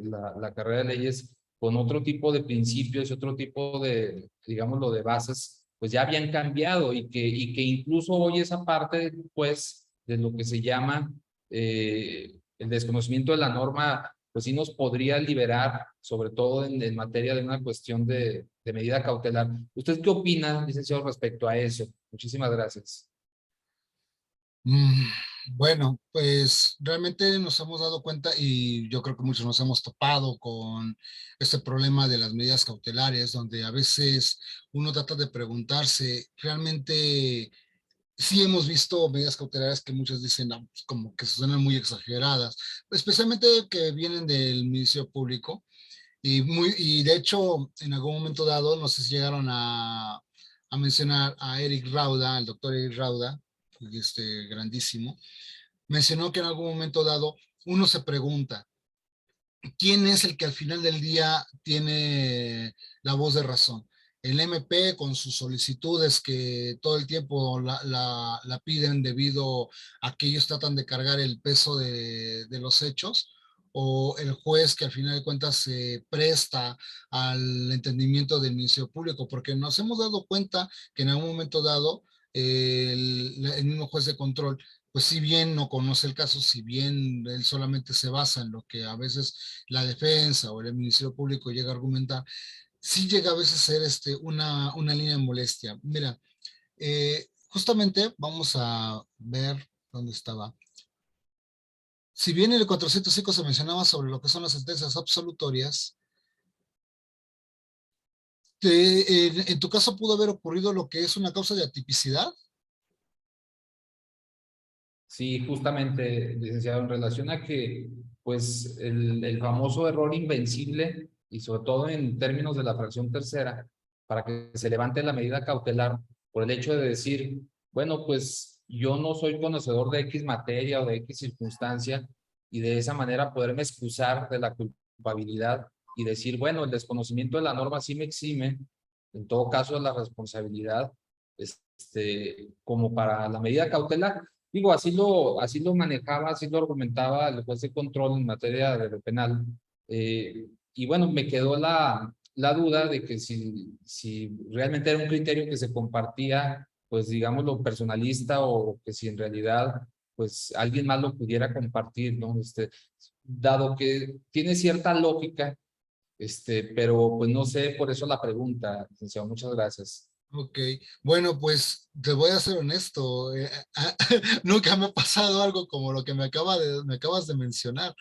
la carrera de leyes con otro tipo de principios y otro tipo de, digámoslo, de bases, pues ya habían cambiado y que incluso hoy esa parte, pues, de lo que se llama el desconocimiento de la norma, pues sí nos podría liberar, sobre todo en materia de una cuestión de medida cautelar. ¿Usted qué opina, licenciado, respecto a eso? Muchísimas gracias. Bueno, pues realmente nos hemos dado cuenta y yo creo que muchos nos hemos topado con este problema de las medidas cautelares, donde a veces uno trata de preguntarse, realmente sí hemos visto medidas cautelares que muchos dicen pues, como que suenan muy exageradas, especialmente que vienen del Ministerio Público y de hecho en algún momento dado, no sé si llegaron a mencionar a Eric Rauda, al doctor Eric Rauda, grandísimo, mencionó que en algún momento dado uno se pregunta, ¿quién es el que al final del día tiene la voz de razón? El MP con sus solicitudes que todo el tiempo la piden debido a que ellos tratan de cargar el peso de los hechos, o el juez que al final de cuentas se presta al entendimiento del Ministerio Público, porque nos hemos dado cuenta que en algún momento dado el mismo juez de control, pues si bien no conoce el caso, si bien él solamente se basa en lo que a veces la defensa o el Ministerio Público llega a argumentar, sí llega a veces a ser una línea de molestia. Mira, justamente vamos a ver dónde estaba. Si bien en el 405 se mencionaba sobre lo que son las sentencias absolutorias, en tu caso pudo haber ocurrido lo que es una causa de atipicidad. Sí, justamente, licenciado, en relación a que, pues, el famoso error invencible, y sobre todo en términos de la fracción tercera, para que se levante la medida cautelar por el hecho de decir, bueno, pues yo no soy conocedor de X materia o de X circunstancia, y de esa manera poderme excusar de la culpabilidad y decir, bueno, el desconocimiento de la norma sí me exime, en todo caso de la responsabilidad, como para la medida cautelar. Digo, así lo manejaba, así lo argumentaba el juez de control en materia de lo penal. Y bueno, me quedó la duda de que si realmente era un criterio que se compartía, pues digámoslo, personalista, o que si en realidad, pues alguien más lo pudiera compartir, ¿no? Dado que tiene cierta lógica, pero pues no sé, por eso la pregunta, licenciado. Muchas gracias. Ok, bueno, pues te voy a ser honesto, nunca me ha pasado algo como lo que me acabas de mencionar.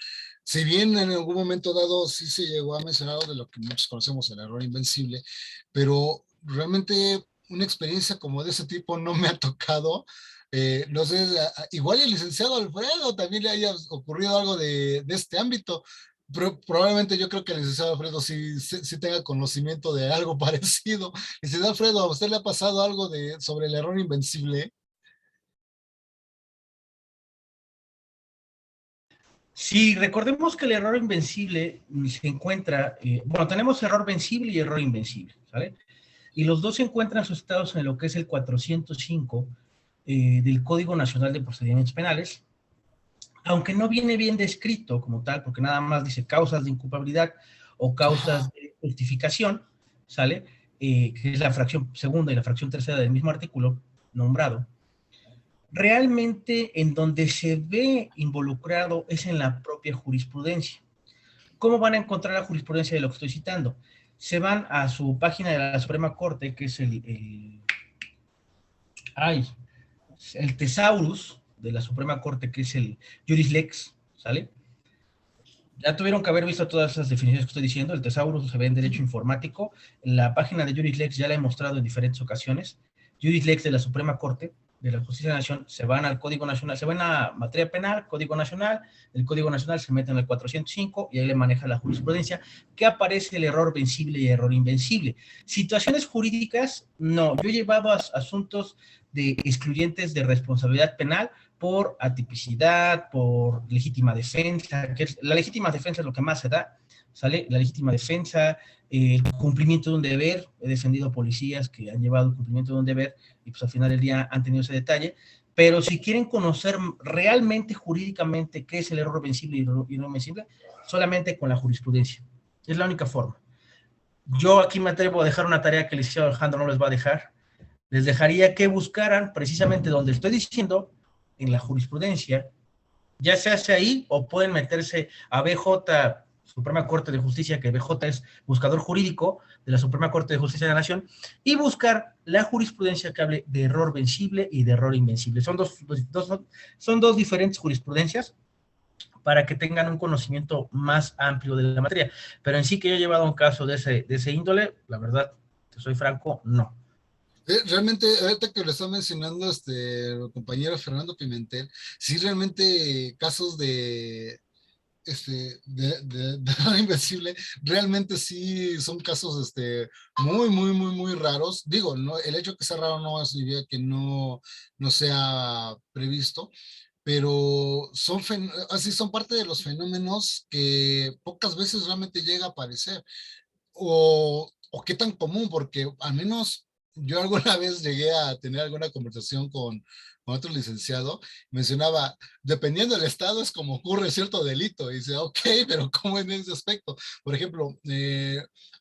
Si bien en algún momento dado sí se llegó a mencionar algo de lo que muchos conocemos, el error invencible, pero realmente una experiencia como de ese tipo no me ha tocado. No sé, igual el licenciado Alfredo también le haya ocurrido algo de este ámbito. Probablemente yo creo que el licenciado Alfredo sí tenga conocimiento de algo parecido. Licenciado Alfredo, ¿a usted le ha pasado algo sobre el error invencible? Sí, recordemos que el error invencible se encuentra, bueno, tenemos error vencible y error invencible, ¿sale? Y los dos se encuentran asociados en lo que es el 405 del Código Nacional de Procedimientos Penales, aunque no viene bien descrito como tal, porque nada más dice causas de inculpabilidad o causas de justificación, ¿sale? Que es la fracción segunda y la fracción tercera del mismo artículo nombrado. Realmente en donde se ve involucrado es en la propia jurisprudencia. ¿Cómo van a encontrar la jurisprudencia de lo que estoy citando? Se van a su página de la Suprema Corte, que es el Thesaurus de la Suprema Corte, que es el Juris Lex, ¿sale? Ya tuvieron que haber visto todas esas definiciones que estoy diciendo. El Thesaurus se ve en Derecho Informático. La página de Juris Lex ya la he mostrado en diferentes ocasiones. Juris Lex de la Suprema Corte de la Justicia de la Nación, se van al Código Nacional, se van a materia penal, Código Nacional, el Código Nacional se mete en el 405 y ahí le maneja la jurisprudencia, que aparece el error vencible y error invencible. Situaciones jurídicas, no. Yo he llevado asuntos de excluyentes de responsabilidad penal por atipicidad, por legítima defensa, que la legítima defensa es lo que más se da, ¿sale? La legítima defensa, el cumplimiento de un deber. He defendido policías que han llevado el cumplimiento de un deber y pues al final del día han tenido ese detalle. Pero si quieren conocer realmente jurídicamente qué es el error vencible y no invencible, solamente con la jurisprudencia. Es la única forma. Yo aquí me atrevo a dejar una tarea que el licenciado Alejandro no les va a dejar. Les dejaría que buscaran precisamente donde estoy diciendo, en la jurisprudencia, ya se hace ahí o pueden meterse a BJ, Suprema Corte de Justicia, que BJ es buscador jurídico de la Suprema Corte de Justicia de la Nación, y buscar la jurisprudencia que hable de error vencible y de error invencible. Son dos diferentes jurisprudencias para que tengan un conocimiento más amplio de la materia. Pero en sí que yo he llevado un caso de ese índole, la verdad, te soy franco, no. Realmente, ahorita que lo está mencionando el compañero Fernando Pimentel, sí realmente casos de error invencible, realmente sí son casos muy, muy, muy, muy raros. Digo, no, el hecho de que sea raro no significa que no sea previsto, pero así son parte de los fenómenos que pocas veces realmente llega a aparecer. O qué tan común, porque al menos yo alguna vez llegué a tener alguna conversación con otro licenciado, mencionaba, dependiendo del estado es como ocurre cierto delito, y dice, ok, pero ¿cómo en ese aspecto? Por ejemplo,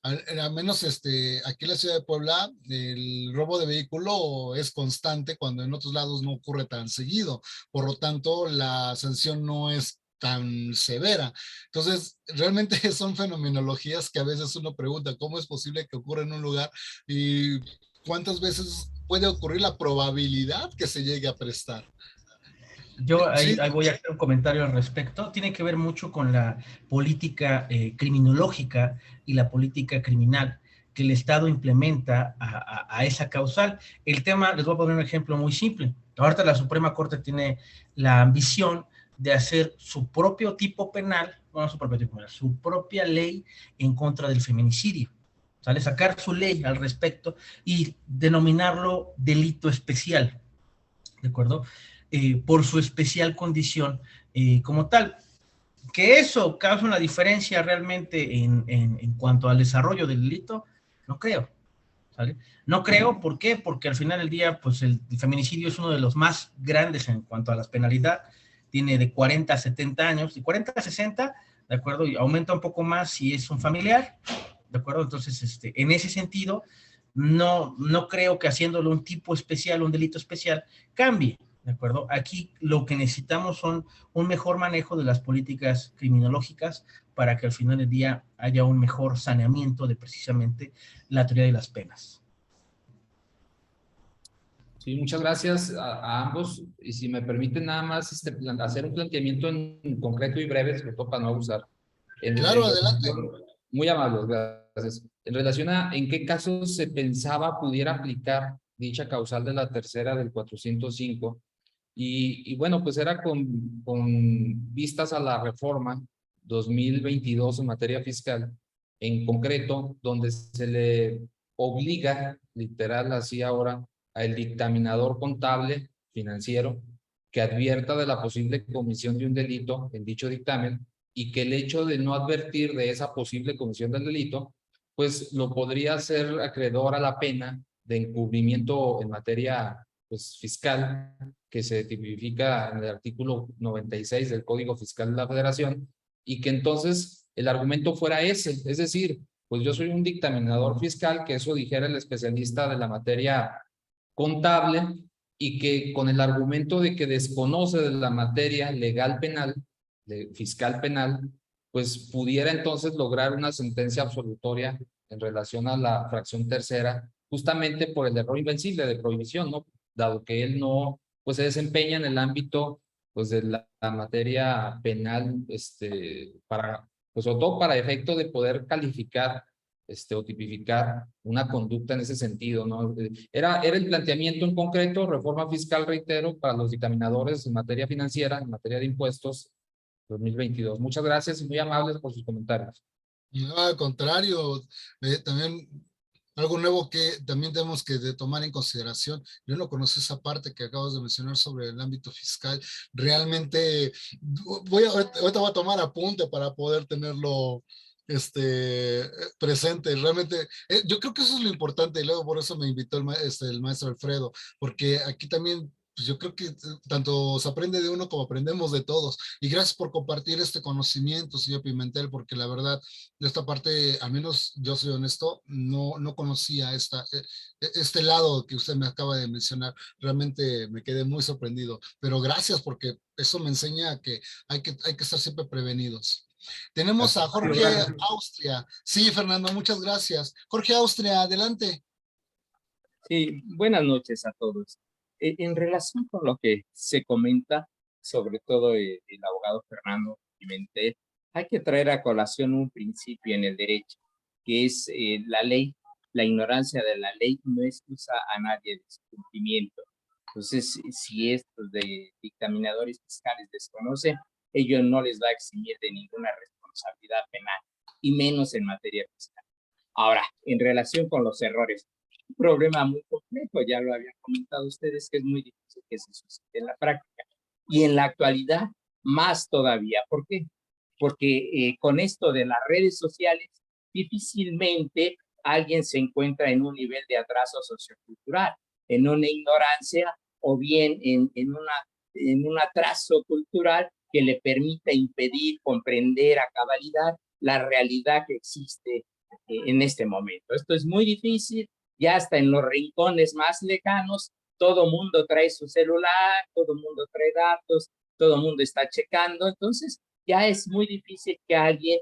al menos aquí en la ciudad de Puebla, el robo de vehículo es constante cuando en otros lados no ocurre tan seguido, por lo tanto la sanción no es tan severa. Entonces, realmente son fenomenologías que a veces uno pregunta, ¿cómo es posible que ocurra en un lugar y cuántas veces puede ocurrir la probabilidad que se llegue a prestar? Yo ahí, Sí, ahí voy a hacer un comentario al respecto. Tiene que ver mucho con la política criminológica y la política criminal que el Estado implementa a esa causal. El tema, les voy a poner un ejemplo muy simple. Ahorita la Suprema Corte tiene la ambición de hacer su propio tipo penal, bueno, su propio tipo penal, su propia ley en contra del feminicidio. ¿Sale? Sacar su ley al respecto y denominarlo delito especial. ¿De acuerdo? Por su especial condición como tal. Que eso causa una diferencia realmente en cuanto al desarrollo del delito, no creo. ¿Sale? No creo, ¿por qué? Porque al final del día, pues el feminicidio es uno de los más grandes en cuanto a las penalidades, tiene de 40 a 70 años, de 40 a 60, ¿de acuerdo? Y aumenta un poco más si es un familiar, ¿de acuerdo? Entonces, en ese sentido, no creo que haciéndolo un tipo especial, un delito especial, cambie, ¿de acuerdo? Aquí lo que necesitamos son un mejor manejo de las políticas criminológicas para que al final del día haya un mejor saneamiento de precisamente la teoría de las penas. Sí, muchas gracias a ambos. Y si me permiten nada más hacer un planteamiento en concreto y breve, sobre todo para no abusar. claro, adelante. Muy amables, gracias. En relación a en qué casos se pensaba pudiera aplicar dicha causal de la tercera del 405. Y bueno, pues era con vistas a la reforma 2022 en materia fiscal, en concreto, donde se le obliga, literal, así ahora, al dictaminador contable financiero que advierta de la posible comisión de un delito en dicho dictamen y que el hecho de no advertir de esa posible comisión del delito, pues lo podría hacer acreedor a la pena de encubrimiento en materia pues, fiscal que se tipifica en el artículo 96 del Código Fiscal de la Federación, y que entonces el argumento fuera ese, es decir, pues yo soy un dictaminador fiscal, que eso dijera el especialista de la materia contable, y que con el argumento de que desconoce de la materia legal penal, de fiscal penal, pues pudiera entonces lograr una sentencia absolutoria en relación a la fracción tercera, justamente por el error invencible de prohibición, ¿no? Dado que él no, pues se desempeña en el ámbito, pues de la materia penal, para, pues sobre todo para efecto de poder calificar, o tipificar una conducta en ese sentido, ¿no? Era el planteamiento en concreto, reforma fiscal, reitero, para los dictaminadores en materia financiera, en materia de impuestos, 2022. Muchas gracias y muy amables por sus comentarios. No, al contrario, también algo nuevo que también tenemos que tomar en consideración. Yo no conocí esa parte que acabas de mencionar sobre el ámbito fiscal. Realmente, ahorita voy a tomar apunte para poder tenerlo presente. Realmente, yo creo que eso es lo importante y luego por eso me invitó el maestro Alfredo, porque aquí también pues yo creo que tanto se aprende de uno como aprendemos de todos. Y gracias por compartir este conocimiento, señor Pimentel, porque la verdad, de esta parte, al menos yo soy honesto, no conocía este lado que usted me acaba de mencionar. Realmente me quedé muy sorprendido, pero gracias porque eso me enseña que hay que estar siempre prevenidos. Tenemos a Jorge Austria. Sí, Fernando, muchas gracias. Jorge Austria, adelante. Sí, buenas noches a todos. En relación con lo que se comenta, sobre todo el abogado Fernando Pimentel, hay que traer a colación un principio en el derecho, que es la ley. La ignorancia de la ley no excusa a nadie de su cumplimiento. Entonces, si estos de dictaminadores fiscales desconocen, ello no les va a eximir de ninguna responsabilidad penal, y menos en materia fiscal. Ahora, en relación con los errores, un problema muy complejo, ya lo habían comentado ustedes, que es muy difícil que se suscite en la práctica. y en la actualidad más todavía. ¿Por qué? Porque con esto de las redes sociales, difícilmente alguien se encuentra en un nivel de atraso sociocultural, en una ignorancia o bien en un atraso cultural que le permita impedir comprender a cabalidad la realidad que existe en este momento. Esto es muy difícil, ya hasta en los rincones más lejanos, todo mundo trae su celular, todo mundo trae datos, todo mundo está checando, entonces ya es muy difícil que alguien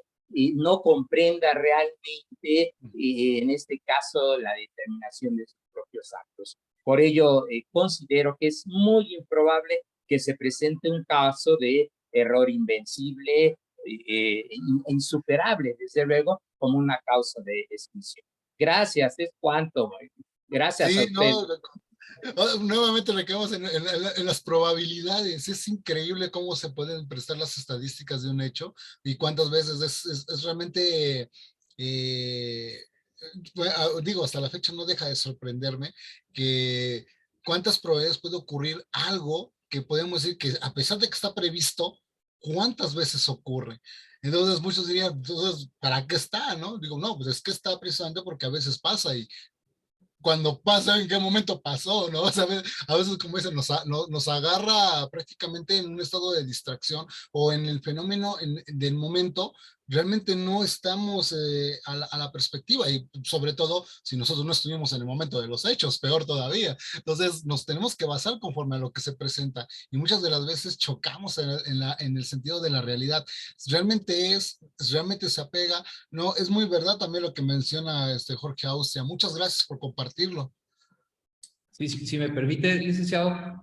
no comprenda realmente, en este caso, la determinación de sus propios actos. Por ello, considero que es muy improbable que se presente un caso de error invencible, insuperable, desde luego, como una causa de extinción. Gracias, es cuanto. Gracias a Sí, usted. no, nuevamente recaemos en las probabilidades. Es increíble cómo se pueden prestar las estadísticas de un hecho y cuántas veces es realmente, digo, hasta la fecha no deja de sorprenderme que cuántas probabilidades puede ocurrir algo que podemos decir que a pesar de que está previsto, cuántas veces ocurre. Entonces muchos dirían, entonces, ¿para qué está? ¿No? Digo, no, pues es que está precisamente porque a veces pasa y cuando pasa, en qué momento pasó, ¿no? O sea, a veces como dicen, nos agarra prácticamente en un estado de distracción o en el fenómeno del momento, realmente no estamos a la perspectiva y sobre todo si nosotros no estuvimos en el momento de los hechos, peor todavía. Entonces nos tenemos que basar conforme a lo que se presenta y muchas de las veces chocamos en el sentido de la realidad. Realmente se apega, no, es muy verdad también lo que menciona Jorge Austria. Muchas gracias por compartirlo. Sí, si me permite, licenciado,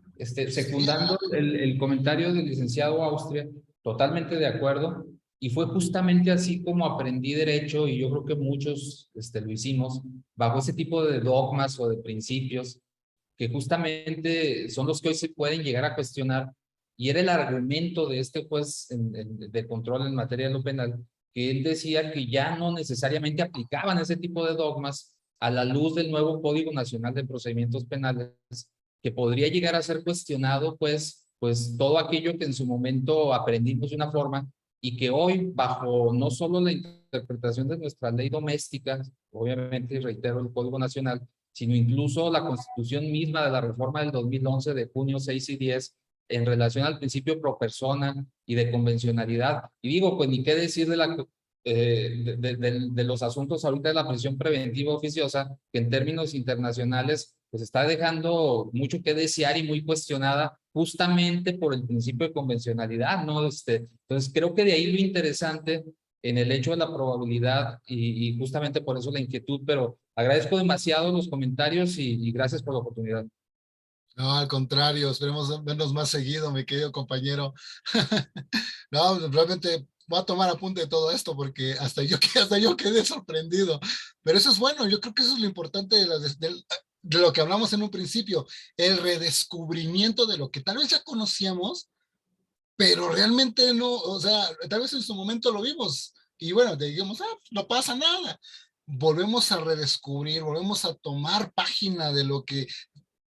secundando el comentario del licenciado Austria, totalmente de acuerdo, y fue justamente así como aprendí derecho, y yo creo que muchos lo hicimos, bajo ese tipo de dogmas o de principios, que justamente son los que hoy se pueden llegar a cuestionar, y era el argumento de este juez de control en materia de lo penal, que él decía que ya no necesariamente aplicaban ese tipo de dogmas a la luz del nuevo Código Nacional de Procedimientos Penales, que podría llegar a ser cuestionado, pues todo aquello que en su momento aprendimos de una forma y que hoy, bajo no solo la interpretación de nuestra ley doméstica, obviamente, reitero, el Código Nacional, sino incluso la Constitución misma de la reforma del 2011 de junio 6 y 10, en relación al principio pro persona y de convencionalidad. Y digo, pues ni qué decir de los asuntos ahorita de la prisión preventiva oficiosa, que en términos internacionales pues está dejando mucho que desear y muy cuestionada justamente por el principio de convencionalidad, ¿no? Entonces creo que de ahí lo interesante en el hecho de la probabilidad y justamente por eso la inquietud, pero agradezco demasiado los comentarios y gracias por la oportunidad. No, al contrario, esperemos vernos más seguido, mi querido compañero. No, realmente voy a tomar apunte de todo esto porque hasta yo quedé sorprendido. Pero eso es bueno, yo creo que eso es lo importante de lo que hablamos en un principio, el redescubrimiento de lo que tal vez ya conocíamos, pero realmente no, o sea, tal vez en su momento lo vimos y bueno, digamos, no pasa nada. Volvemos a redescubrir, volvemos a tomar página de lo que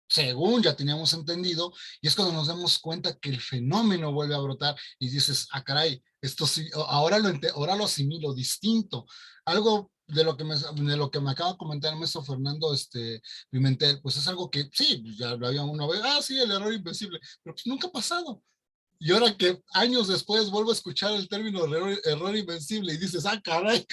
según ya teníamos entendido, y es cuando nos damos cuenta que el fenómeno vuelve a brotar y dices, caray, esto sí, ahora lo asimilo distinto. Algo de lo que me acaba de comentar el maestro Fernando Pimentel, pues es algo que sí, ya lo había una vez, sí, el error invencible, pero pues nunca ha pasado. Y ahora que años después vuelvo a escuchar el término error invencible y dices, caray,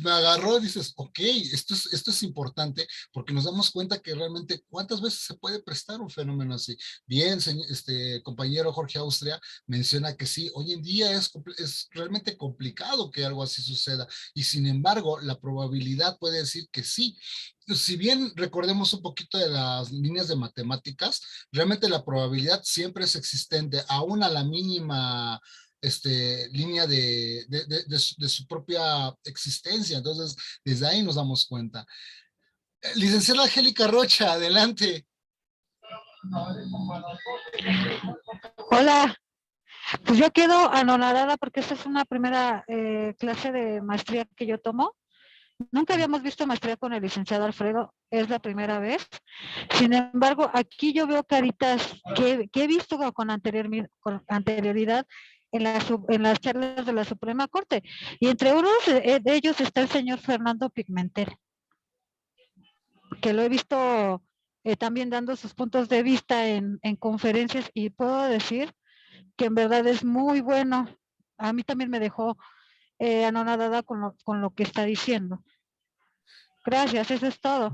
me agarró y dices, ok, esto es importante porque nos damos cuenta que realmente cuántas veces se puede prestar un fenómeno así. Bien, compañero Jorge Austria menciona que sí, hoy en día es realmente complicado que algo así suceda y sin embargo la probabilidad puede decir que sí. Si bien recordemos un poquito de las líneas de matemáticas, realmente la probabilidad siempre es existente, aún a la mínima línea de su propia existencia. Entonces, desde ahí nos damos cuenta. Licenciada Angélica Rocha, adelante. Hola, pues yo quedo anonadada porque esta es una primera clase de maestría que yo tomo Nunca habíamos visto maestría con el licenciado Alfredo, es la primera vez. Sin embargo, aquí yo veo caritas que he visto con anterioridad en las charlas de la Suprema Corte. Y entre unos de ellos está el señor Fernando Pimentel, que lo he visto también dando sus puntos de vista en conferencias, y puedo decir que en verdad es muy bueno. A mí también me dejó anonadada con lo que está diciendo. Gracias, eso es todo.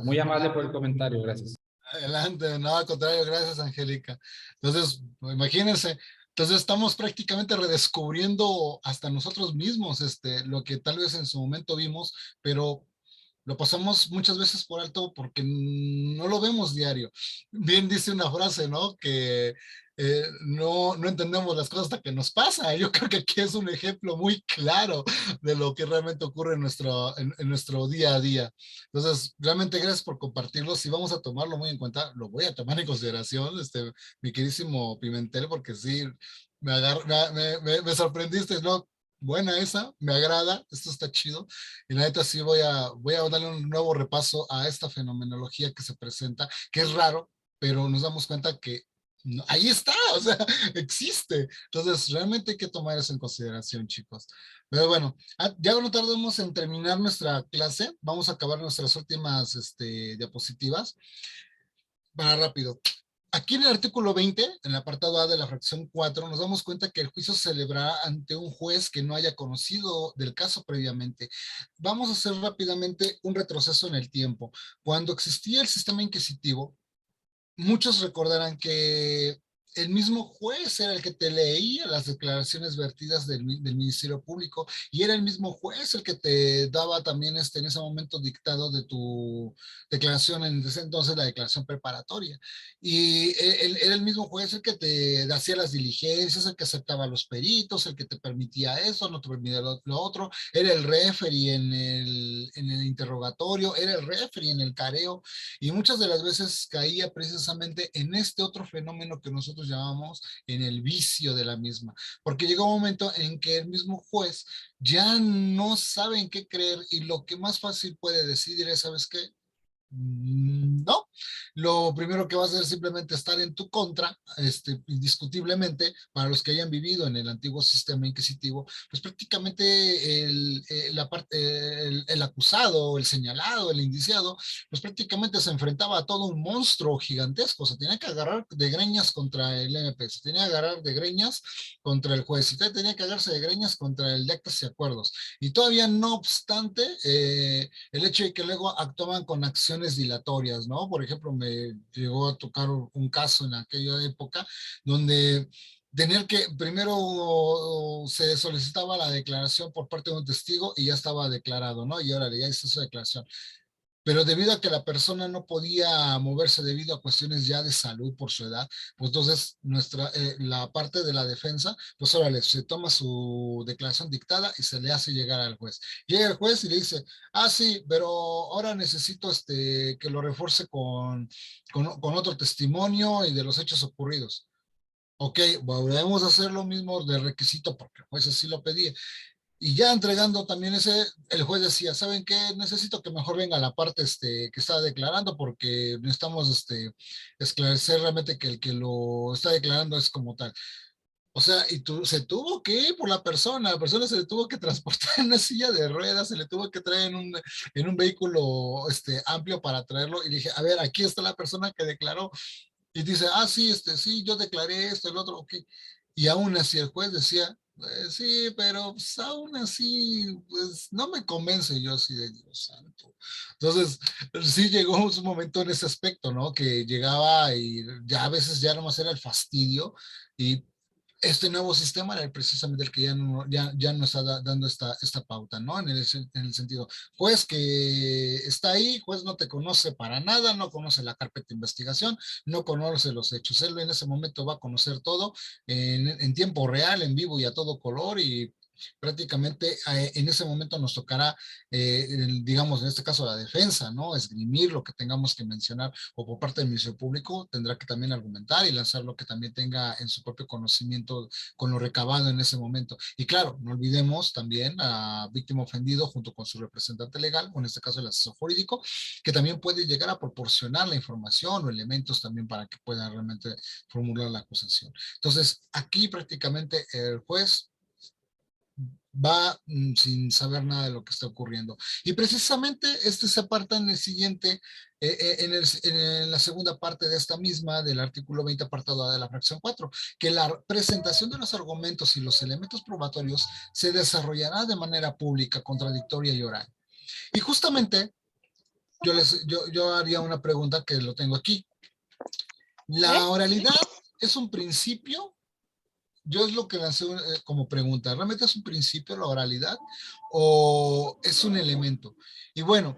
Muy amable por el comentario, gracias. Adelante, no, al contrario, gracias, Angélica. Entonces, imagínense, entonces estamos prácticamente redescubriendo hasta nosotros mismos lo que tal vez en su momento vimos, pero lo pasamos muchas veces por alto porque no lo vemos diario. Bien dice una frase, ¿no? Que no entendemos las cosas hasta que nos pasa. Yo creo que aquí es un ejemplo muy claro de lo que realmente ocurre en nuestro día a día. Entonces, realmente gracias por compartirlo. Si vamos a tomarlo muy en cuenta, lo voy a tomar en consideración, mi queridísimo Pimentel, porque sí, me sorprendiste, ¿no? Buena esa, me agrada, esto está chido. Y la neta sí voy a darle un nuevo repaso a esta fenomenología que se presenta, que es raro, pero nos damos cuenta que ahí está, o sea, existe. Entonces, realmente hay que tomar eso en consideración, chicos. Pero bueno, ya no tardamos en terminar nuestra clase. Vamos a acabar nuestras últimas diapositivas. Para rápido. Aquí en el artículo 20, en el apartado A de la fracción 4, nos damos cuenta que el juicio se celebrará ante un juez que no haya conocido del caso previamente. Vamos a hacer rápidamente un retroceso en el tiempo. Cuando existía el sistema inquisitivo, muchos recordarán que el mismo juez era el que te leía las declaraciones vertidas del Ministerio Público, y era el mismo juez el que te daba también en ese momento dictado de tu declaración, en ese entonces la declaración preparatoria. Y era el mismo juez el que te hacía las diligencias, el que aceptaba los peritos, el que te permitía eso, no te permitía lo otro. Era el referee en el interrogatorio, era el referee en el careo, y muchas de las veces caía precisamente en este otro fenómeno que nosotros llamamos en el vicio de la misma, porque llegó un momento en que el mismo juez ya no sabe en qué creer, y lo que más fácil puede decidir es, ¿sabes qué? No, lo primero que vas a hacer es simplemente estar en tu contra, indiscutiblemente. Para los que hayan vivido en el antiguo sistema inquisitivo, pues prácticamente el acusado, el señalado, el indiciado, pues prácticamente se enfrentaba a todo un monstruo gigantesco. Se tenía que agarrar de greñas contra el MP, se tenía que agarrar de greñas contra el juez, y tenía que agarrarse de greñas contra el de actas y acuerdos. Y todavía, no obstante, el hecho de que luego actuaban con acciones dilatorias, ¿no? Por ejemplo, me llegó a tocar un caso en aquella época donde tener que, primero se solicitaba la declaración por parte de un testigo y ya estaba declarado, ¿no? Y ahora ya hizo su declaración. Pero debido a que la persona no podía moverse debido a cuestiones ya de salud por su edad, pues entonces la parte de la defensa, pues órale, se toma su declaración dictada y se le hace llegar al juez. Llega el juez y le dice, sí, pero ahora necesito que lo refuerce con otro testimonio y de los hechos ocurridos. Ok, volvemos a hacer lo mismo de requisito porque el juez así lo pedía. Y ya entregando también el juez decía, ¿saben qué? Necesito que mejor venga la parte que está declarando, porque necesitamos esclarecer realmente que el que lo está declarando es como tal. O sea, se tuvo que ir por la persona se le tuvo que transportar en una silla de ruedas, se le tuvo que traer en un vehículo amplio para traerlo, y dije, a ver, aquí está la persona que declaró, y dice, sí, sí, yo declaré esto, el otro, ok. Y aún así el juez decía, sí, pero pues, aún así, pues no me convence. Yo así de Dios santo. Entonces, sí llegó un momento en ese aspecto, ¿no? Que llegaba y ya a veces ya nomás era el fastidio, y este nuevo sistema era precisamente el que ya no está dando esta pauta, ¿no? En el sentido, juez que está ahí, juez no te conoce para nada, no conoce la carpeta de investigación, no conoce los hechos. Él en ese momento va a conocer todo en tiempo real, en vivo y a todo color, y prácticamente en ese momento nos tocará, digamos, en este caso la defensa, ¿no? Esgrimir lo que tengamos que mencionar, o por parte del Ministerio Público tendrá que también argumentar y lanzar lo que también tenga en su propio conocimiento con lo recabado en ese momento. Y claro, no olvidemos también a víctima ofendido junto con su representante legal, o en este caso el asesor jurídico, que también puede llegar a proporcionar la información o elementos también para que pueda realmente formular la acusación. Entonces, aquí prácticamente el juez va sin saber nada de lo que está ocurriendo. Y precisamente este se aparta en el siguiente, en la segunda parte de esta misma, del artículo 20, apartado A de la fracción 4, que la presentación de los argumentos y los elementos probatorios se desarrollará de manera pública, contradictoria y oral. Y justamente yo haría una pregunta que lo tengo aquí. ¿La oralidad es un principio? Yo es lo que lancé como pregunta. ¿Realmente es un principio la oralidad o es un elemento? Y bueno,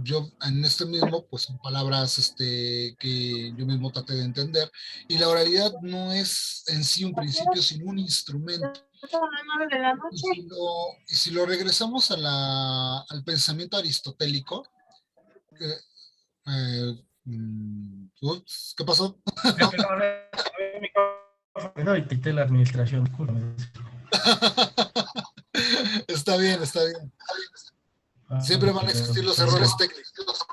yo en este mismo, pues son palabras que yo mismo traté de entender. Y la oralidad no es en sí un principio, sino un instrumento. Y si lo regresamos al pensamiento aristotélico, ups, ¿qué pasó? No, y quité la administración. Está bien, está bien. Siempre van a existir los errores técnicos.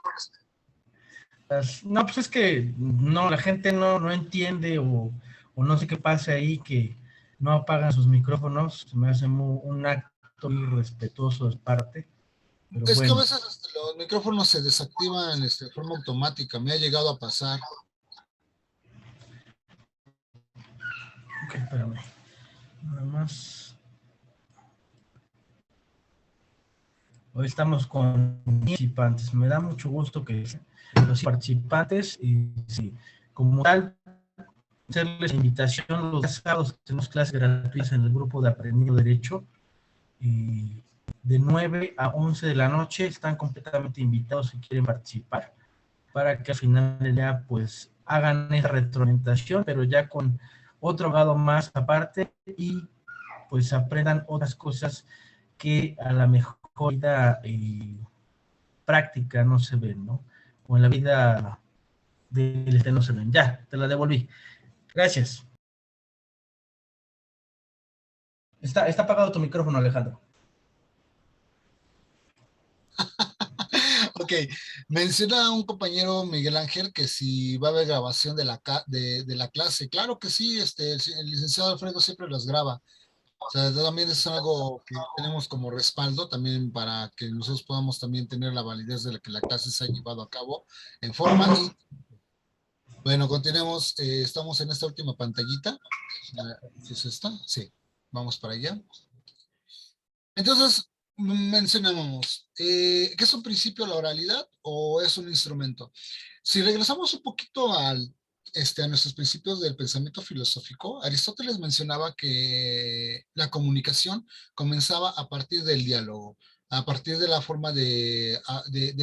No, pues es que no, la gente no entiende o no sé qué pasa ahí, que no apagan sus micrófonos. Se me hace un acto irrespetuoso de parte. Pero es bueno. que a veces los micrófonos se desactivan de forma automática. Me ha llegado a pasar. Ok, espérame. Nada más. Hoy estamos con participantes. Me da mucho gusto que los participantes, y sí, como tal, hacerles la invitación. Los sábados tenemos clases gratuitas en el grupo de Aprendiendo Derecho. Y de 9 a 11 de la noche están completamente invitados si quieren participar, para que al final ya pues hagan esa retroalimentación, pero ya con otro grado más aparte, y pues aprendan otras cosas que a la mejor vida práctica no se ven, ¿no? O en la vida del no se ven. Ya, te la devolví. Gracias. Está apagado tu micrófono, Alejandro. Ok, menciona un compañero Miguel Ángel que si va a haber grabación de la clase. Claro que sí, el licenciado Alfredo siempre las graba. O sea, también es algo que tenemos como respaldo también para que nosotros podamos también tener la validez de que la clase se ha llevado a cabo en forma. Y bueno, continuemos. Estamos en esta última pantallita. ¿Sí es esta? Sí, vamos para allá. Entonces, mencionamos, ¿qué es un principio la oralidad o es un instrumento? Si regresamos un poquito a nuestros principios del pensamiento filosófico, Aristóteles mencionaba que la comunicación comenzaba a partir del diálogo, a partir de la forma del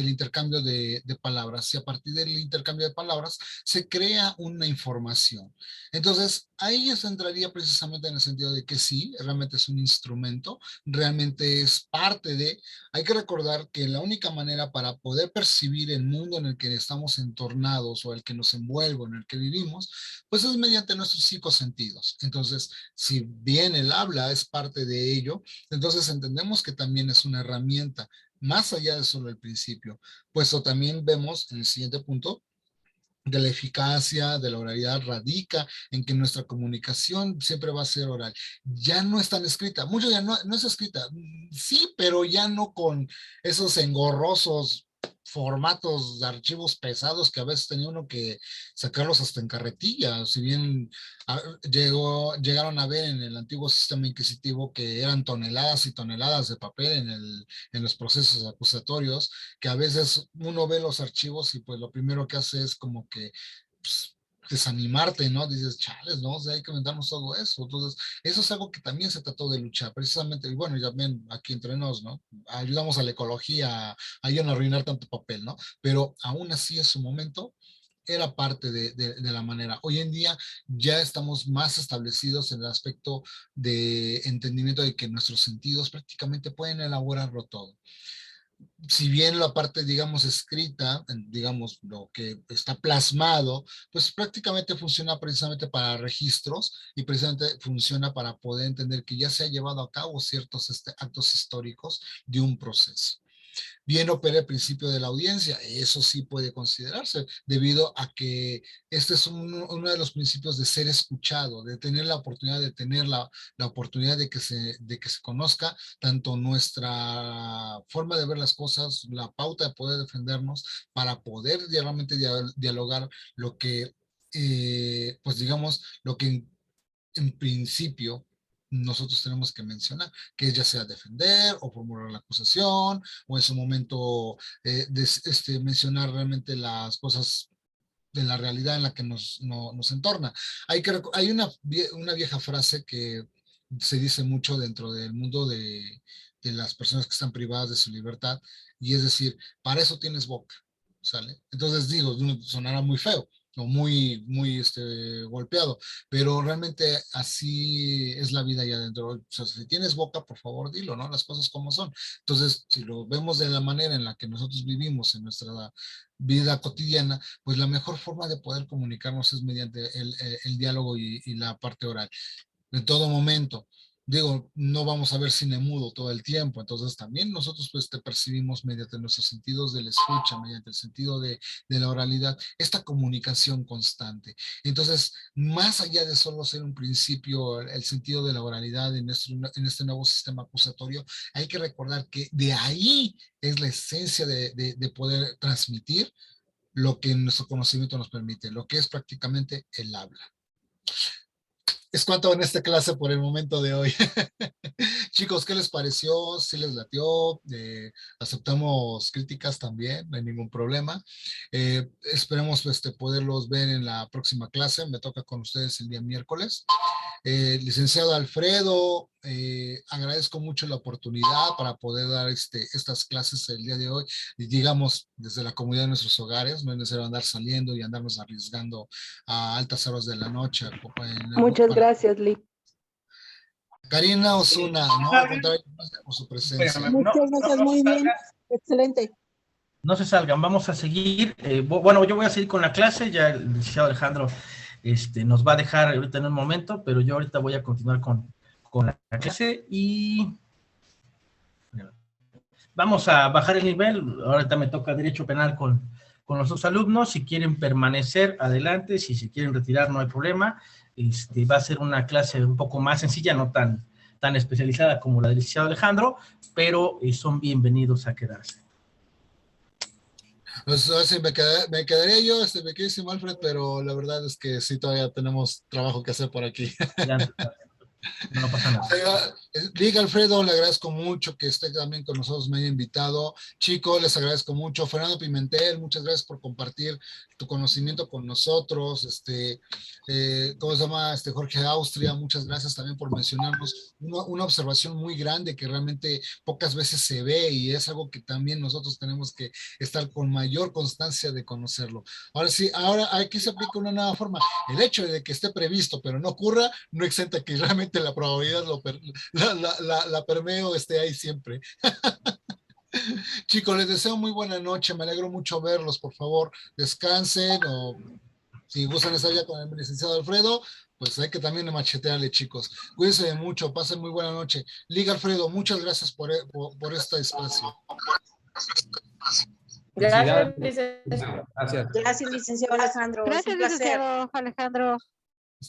intercambio de palabras, y a partir del intercambio de palabras se crea una información. Entonces, ahí eso entraría precisamente en el sentido de que sí, realmente es un instrumento, realmente es parte de. Hay que recordar que la única manera para poder percibir el mundo en el que estamos entornados o el que nos envuelve, en el que vivimos, pues es mediante nuestros 5 sentidos. Entonces, si bien el habla es parte de ello, entonces entendemos que también es una herramienta más allá de solo el principio, puesto también vemos en el siguiente punto de la eficacia de la oralidad radica en que nuestra comunicación siempre va a ser oral. Ya no es tan escrita, mucho ya no es escrita, sí, pero ya no con esos engorrosos formatos de archivos pesados que a veces tenía uno que sacarlos hasta en carretilla, si bien llegaron a ver en el antiguo sistema inquisitivo que eran toneladas y toneladas de papel en los procesos acusatorios, que a veces uno ve los archivos y pues lo primero que hace es como que pues, desanimarte, ¿no? Dices, chales, ¿no? O sea, hay que inventarnos todo eso. Entonces, eso es algo que también se trató de luchar, precisamente, y bueno, y también aquí entre nos, ¿no? Ayudamos a la ecología a ya no arruinar tanto papel, ¿no? Pero aún así en su momento era parte de la manera. Hoy en día ya estamos más establecidos en el aspecto de entendimiento de que nuestros sentidos prácticamente pueden elaborarlo todo. Si bien la parte, digamos, escrita, digamos, lo que está plasmado, pues prácticamente funciona precisamente para registros y precisamente funciona para poder entender que ya se ha llevado a cabo ciertos actos históricos de un proceso. Bien opera el principio de la audiencia, eso sí puede considerarse, debido a que este es uno de los principios de ser escuchado, de tener la oportunidad de tener la oportunidad de que se conozca tanto nuestra forma de ver las cosas, la pauta de poder defendernos, para poder realmente dialogar lo que, pues digamos, lo que en principio nosotros tenemos que mencionar, que ya sea defender o formular la acusación, o en su momento mencionar realmente las cosas de la realidad en la que nos entorna. Hay una vieja frase que se dice mucho dentro del mundo de las personas que están privadas de su libertad, y es decir, para eso tienes boca, ¿sale? Entonces digo, sonará muy feo, o muy golpeado, pero realmente así es la vida allá adentro. O sea, si tienes boca, por favor, dilo, ¿no? Las cosas como son. Entonces, si lo vemos de la manera en la que nosotros vivimos en nuestra vida cotidiana, pues la mejor forma de poder comunicarnos es mediante el diálogo y la parte oral. En todo momento. Digo, no vamos a ver cine mudo todo el tiempo, entonces también nosotros pues te percibimos mediante nuestros sentidos de la escucha, mediante el sentido de la oralidad, esta comunicación constante. Entonces, más allá de solo ser un principio, el sentido de la oralidad en este nuevo sistema acusatorio, hay que recordar que de ahí es la esencia de poder transmitir lo que nuestro conocimiento nos permite, lo que es prácticamente el habla. Es cuanto en esta clase por el momento de hoy. Chicos, ¿qué les pareció? ¿Sí les latió? Aceptamos críticas también, no hay ningún problema. Esperemos poderlos ver en la próxima clase. Me toca con ustedes el día miércoles. Licenciado Alfredo, agradezco mucho la oportunidad para poder dar estas clases el día de hoy, y digamos, desde la comodidad de nuestros hogares. No es necesario andar saliendo y andarnos arriesgando a altas horas de la noche. Muchas gracias, Lee. Karina Osuna, no, al contrario, gracias por su presencia. Muchas gracias, muy bien. Excelente. No se salgan, vamos a seguir. Bueno, yo voy a seguir con la clase, ya el licenciado Alejandro nos va a dejar ahorita en un momento, pero yo ahorita voy a continuar con la clase y vamos a bajar el nivel. Ahorita me toca Derecho Penal con los dos alumnos. Si quieren permanecer, adelante. Si se quieren retirar, no hay problema. Va a ser una clase un poco más sencilla, no tan especializada como la del licenciado Alejandro, pero son bienvenidos a quedarse. Pues así me quedaría yo, me quedé Alfred, pero la verdad es que sí, todavía tenemos trabajo que hacer por aquí. Ya, no pasa nada. Liga Alfredo, le agradezco mucho que esté también con nosotros, me haya invitado. Chicos, les agradezco mucho. Fernando Pimentel, muchas gracias por compartir tu conocimiento con nosotros. ¿Cómo se llama? Jorge Austria, muchas gracias también por mencionarnos una observación muy grande que realmente pocas veces se ve, y es algo que también nosotros tenemos que estar con mayor constancia de conocerlo. Ahora sí, ahora aquí se aplica una nueva forma. El hecho de que esté previsto pero no ocurra, no exenta que realmente la probabilidad la permeo esté ahí siempre. Chicos, les deseo muy buena noche, me alegro mucho verlos. Por favor, descansen, o si gustan estar ya con el licenciado Alfredo, pues hay que también machetearle, chicos. Cuídense mucho, pasen muy buena noche. Liga Alfredo, muchas gracias por este espacio. Gracias, licenciado. Gracias. Gracias, licenciado Alejandro. Gracias, licenciado Alejandro.